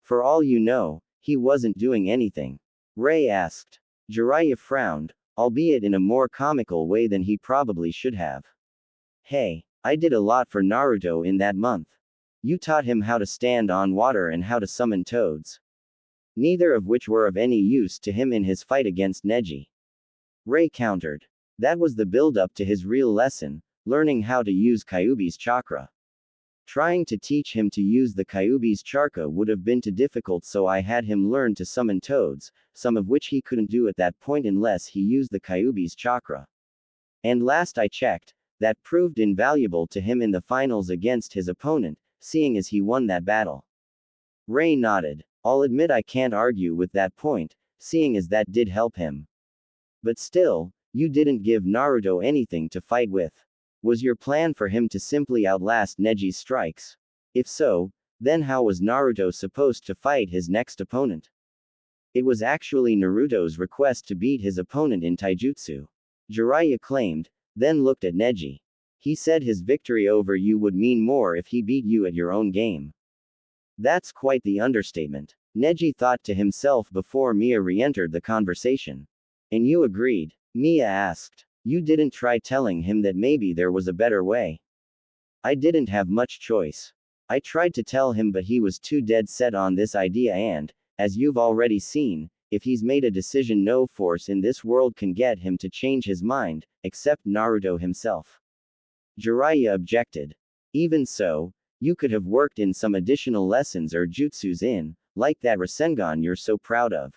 For all you know, he wasn't doing anything. Ray asked. Jiraiya frowned, albeit in a more comical way than he probably should have. Hey, I did a lot for Naruto in that month. You taught him how to stand on water and how to summon toads. Neither of which were of any use to him in his fight against Neji. Ray countered. That was the build-up to his real lesson, learning how to use Kyuubi's chakra. Trying to teach him to use the Kyuubi's chakra would have been too difficult, so I had him learn to summon toads, some of which he couldn't do at that point unless he used the Kyuubi's chakra. And last I checked, that proved invaluable to him in the finals against his opponent, seeing as he won that battle. Ray nodded. I'll admit I can't argue with that point, seeing as that did help him. But still, you didn't give Naruto anything to fight with. Was your plan for him to simply outlast Neji's strikes? If so, then how was Naruto supposed to fight his next opponent? It was actually Naruto's request to beat his opponent in taijutsu. Jiraiya claimed, then looked at Neji. He said his victory over you would mean more if he beat you at your own game. That's quite the understatement, Neji thought to himself before Mia re-entered the conversation. And you agreed? Mia asked. You didn't try telling him that maybe there was a better way? I didn't have much choice. I tried to tell him, but he was too dead set on this idea, and, as you've already seen, if he's made a decision, no force in this world can get him to change his mind, except Naruto himself. Jiraiya objected. Even so, you could have worked in some additional lessons or jutsus in, like that Rasengan you're so proud of.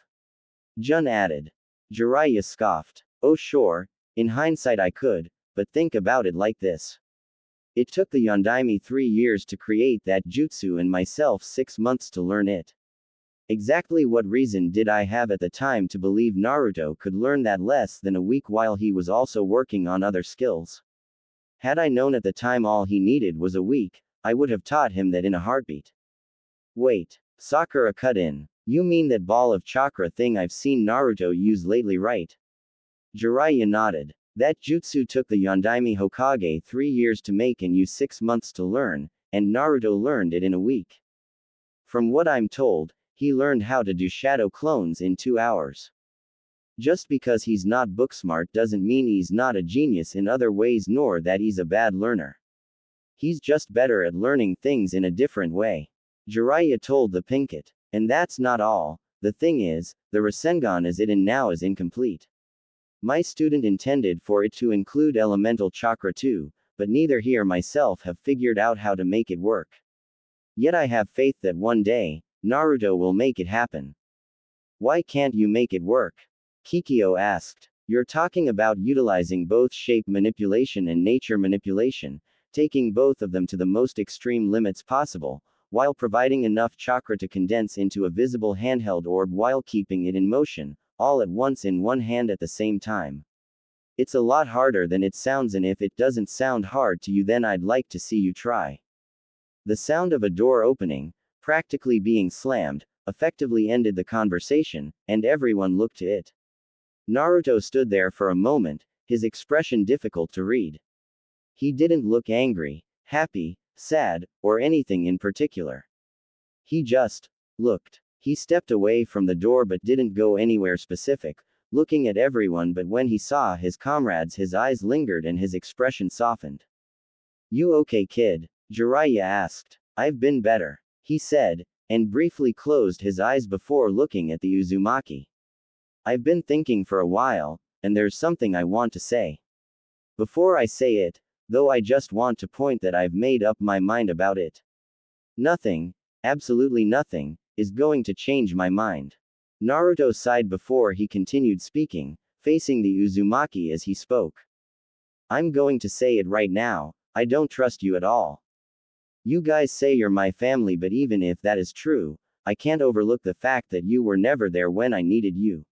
Jun added. Jiraiya scoffed. Oh sure, in hindsight I could, but think about it like this. It took the Yondaime 3 years to create that jutsu and myself 6 months to learn it. Exactly what reason did I have at the time to believe Naruto could learn that less than a week while he was also working on other skills? Had I known at the time all he needed was a week, I would have taught him that in a heartbeat. Wait. Sakura cut in. You mean that ball of chakra thing I've seen Naruto use lately, right? Jiraiya nodded. That jutsu took the Yondaime Hokage 3 years to make and you 6 months to learn, and Naruto learned it in a week. From what I'm told, he learned how to do shadow clones in 2 hours. Just because he's not book smart doesn't mean he's not a genius in other ways nor that he's a bad learner. He's just better at learning things in a different way. Jiraiya told the Pinkett. And that's not all. The thing is, the Rasengan as it in now is incomplete. My student intended for it to include elemental chakra too, but neither he or myself have figured out how to make it work. Yet I have faith that one day, Naruto will make it happen. Why can't you make it work? Kikyo asked. You're talking about utilizing both shape manipulation and nature manipulation, taking both of them to the most extreme limits possible, while providing enough chakra to condense into a visible handheld orb while keeping it in motion, all at once in one hand at the same time. It's a lot harder than it sounds, and if it doesn't sound hard to you, then I'd like to see you try. The sound of a door opening, practically being slammed, effectively ended the conversation, and everyone looked to it. Naruto stood there for a moment, his expression difficult to read. He didn't look angry, happy, sad, or anything in particular. He just looked. He stepped away from the door but didn't go anywhere specific, looking at everyone, but when he saw his comrades his eyes lingered and his expression softened. You okay, kid? Jiraiya asked. I've been better, he said, and briefly closed his eyes before looking at the Uzumaki. I've been thinking for a while, and there's something I want to say. Before I say it, though, I just want to point that I've made up my mind about it. Nothing, absolutely nothing, is going to change my mind. Naruto sighed before he continued speaking, facing the Uzumaki as he spoke. I'm going to say it right now, I don't trust you at all. You guys say you're my family, but even if that is true, I can't overlook the fact that you were never there when I needed you.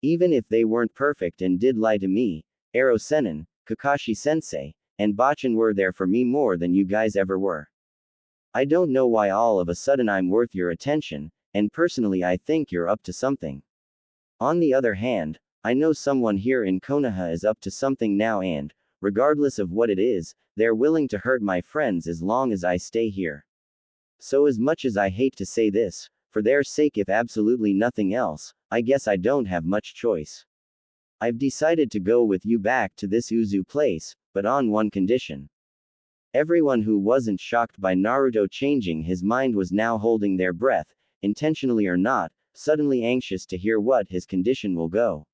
Even if they weren't perfect and did lie to me, Ero Sennin, Kakashi-sensei, and Bachan were there for me more than you guys ever were. I don't know why all of a sudden I'm worth your attention, and personally I think you're up to something. On the other hand, I know someone here in Konoha is up to something now, and, regardless of what it is, they're willing to hurt my friends as long as I stay here. So as much as I hate to say this, for their sake if absolutely nothing else, I guess I don't have much choice. I've decided to go with you back to this Uzu place, but on one condition. Everyone who wasn't shocked by Naruto changing his mind was now holding their breath, intentionally or not, suddenly anxious to hear what his condition will go.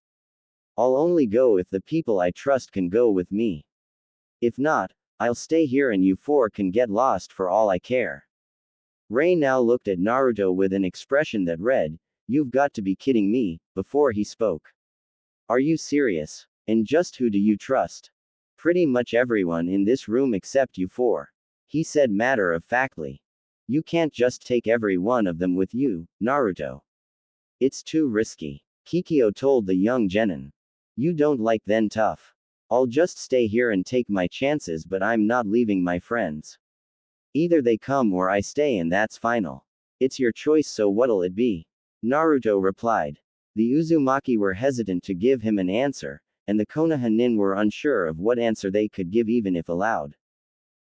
I'll only go if the people I trust can go with me. If not, I'll stay here and you four can get lost for all I care. Ray now looked at Naruto with an expression that read, "You've got to be kidding me," before he spoke. Are you serious? And just who do you trust? Pretty much everyone in this room except you four, he said matter-of-factly. You can't just take every one of them with you, Naruto. It's too risky, Kikyo told the young genin. You don't like then tough. I'll just stay here and take my chances, but I'm not leaving my friends. Either they come or I stay, and that's final. It's your choice, so what'll it be? Naruto replied. The Uzumaki were hesitant to give him an answer, and the Konoha nin were unsure of what answer they could give even if allowed.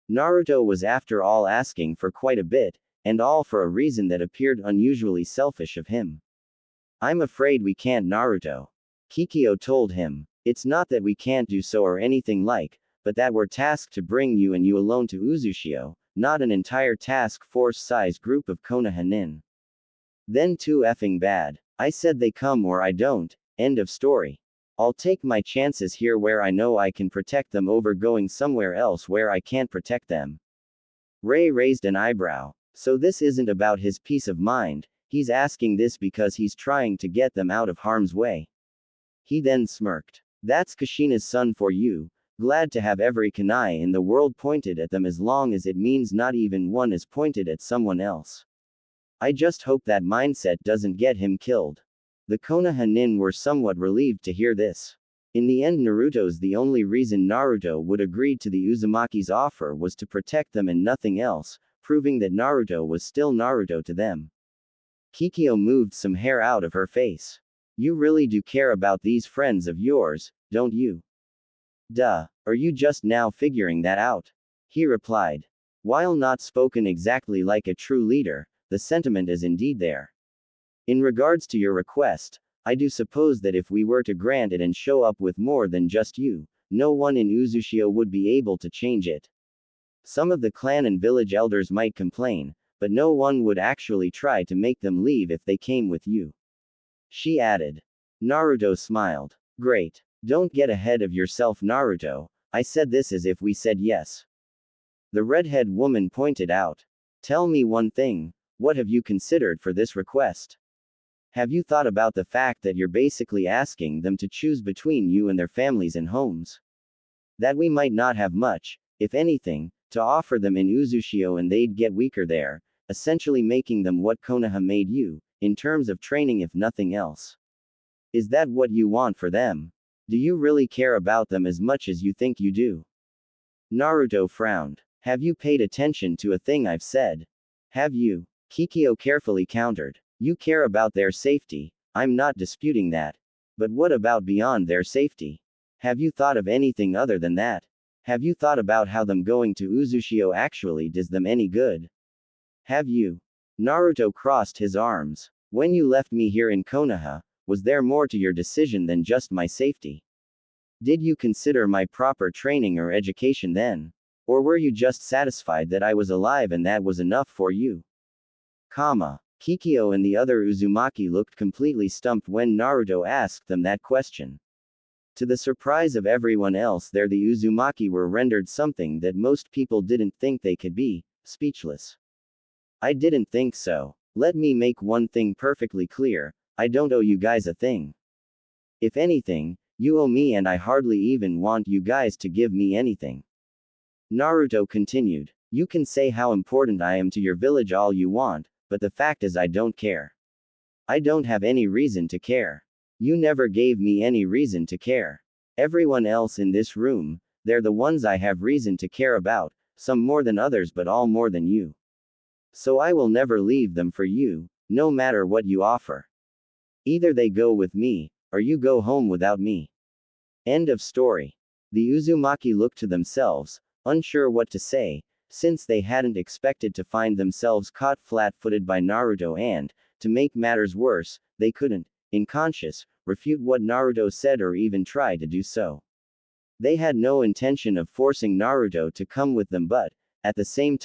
Naruto was after all asking for quite a bit, and all for a reason that appeared unusually selfish of him. I'm afraid we can't, Naruto. Kikyo told him. It's not that we can't do so or anything like, but that we're tasked to bring you and you alone to Uzushio, not an entire task force-size group of Konoha nin. Then too effing bad. I said they come or I don't, end of story. I'll take my chances here where I know I can protect them over going somewhere else where I can't protect them. Ray raised an eyebrow. So this isn't about his peace of mind, he's asking this because he's trying to get them out of harm's way. He then smirked. That's Kushina's son for you, glad to have every kunai in the world pointed at them as long as it means not even one is pointed at someone else. I just hope that mindset doesn't get him killed. The Konoha nin were somewhat relieved to hear this. In the end, the only reason Naruto would agree to the Uzumaki's offer was to protect them and nothing else, proving that Naruto was still Naruto to them. Kikyo moved some hair out of her face. You really do care about these friends of yours, don't you? Duh. Are you just now figuring that out? He replied. While not spoken exactly like a true leader, the sentiment is indeed there. In regards to your request, I do suppose that if we were to grant it and show up with more than just you, no one in Uzushio would be able to change it. Some of the clan and village elders might complain, but no one would actually try to make them leave if they came with you. She added. Naruto smiled. Great. Don't get ahead of yourself, Naruto. I said this as if we said yes. The redhead woman pointed out. Tell me one thing, what have you considered for this request? Have you thought about the fact that you're basically asking them to choose between you and their families and homes? That we might not have much, if anything, to offer them in Uzushio and they'd get weaker there, essentially making them what Konoha made you, in terms of training if nothing else. Is that what you want for them? Do you really care about them as much as you think you do? Naruto frowned. Have you paid attention to a thing I've said? Have you? Kikyo carefully countered. You care about their safety, I'm not disputing that. But what about beyond their safety? Have you thought of anything other than that? Have you thought about how them going to Uzushio actually does them any good? Have you? Naruto crossed his arms. When you left me here in Konoha, was there more to your decision than just my safety? Did you consider my proper training or education then? Or were you just satisfied that I was alive and that was enough for you? Kikyo and the other Uzumaki looked completely stumped when Naruto asked them that question. To the surprise of everyone else there, the Uzumaki were rendered something that most people didn't think they could be, speechless. I didn't think so. Let me make one thing perfectly clear, I don't owe you guys a thing. If anything, you owe me, and I hardly even want you guys to give me anything. Naruto continued. You can say how important I am to your village all you want, but the fact is I don't care. I don't have any reason to care. You never gave me any reason to care. Everyone else in this room, they're the ones I have reason to care about, some more than others but all more than you. So I will never leave them for you, no matter what you offer. Either they go with me, or you go home without me. End of story. The Uzumaki looked to themselves, unsure what to say, since they hadn't expected to find themselves caught flat-footed by Naruto and, to make matters worse, they couldn't, in conscience, refute what Naruto said or even try to do so. They had no intention of forcing Naruto to come with them, but, at the same time,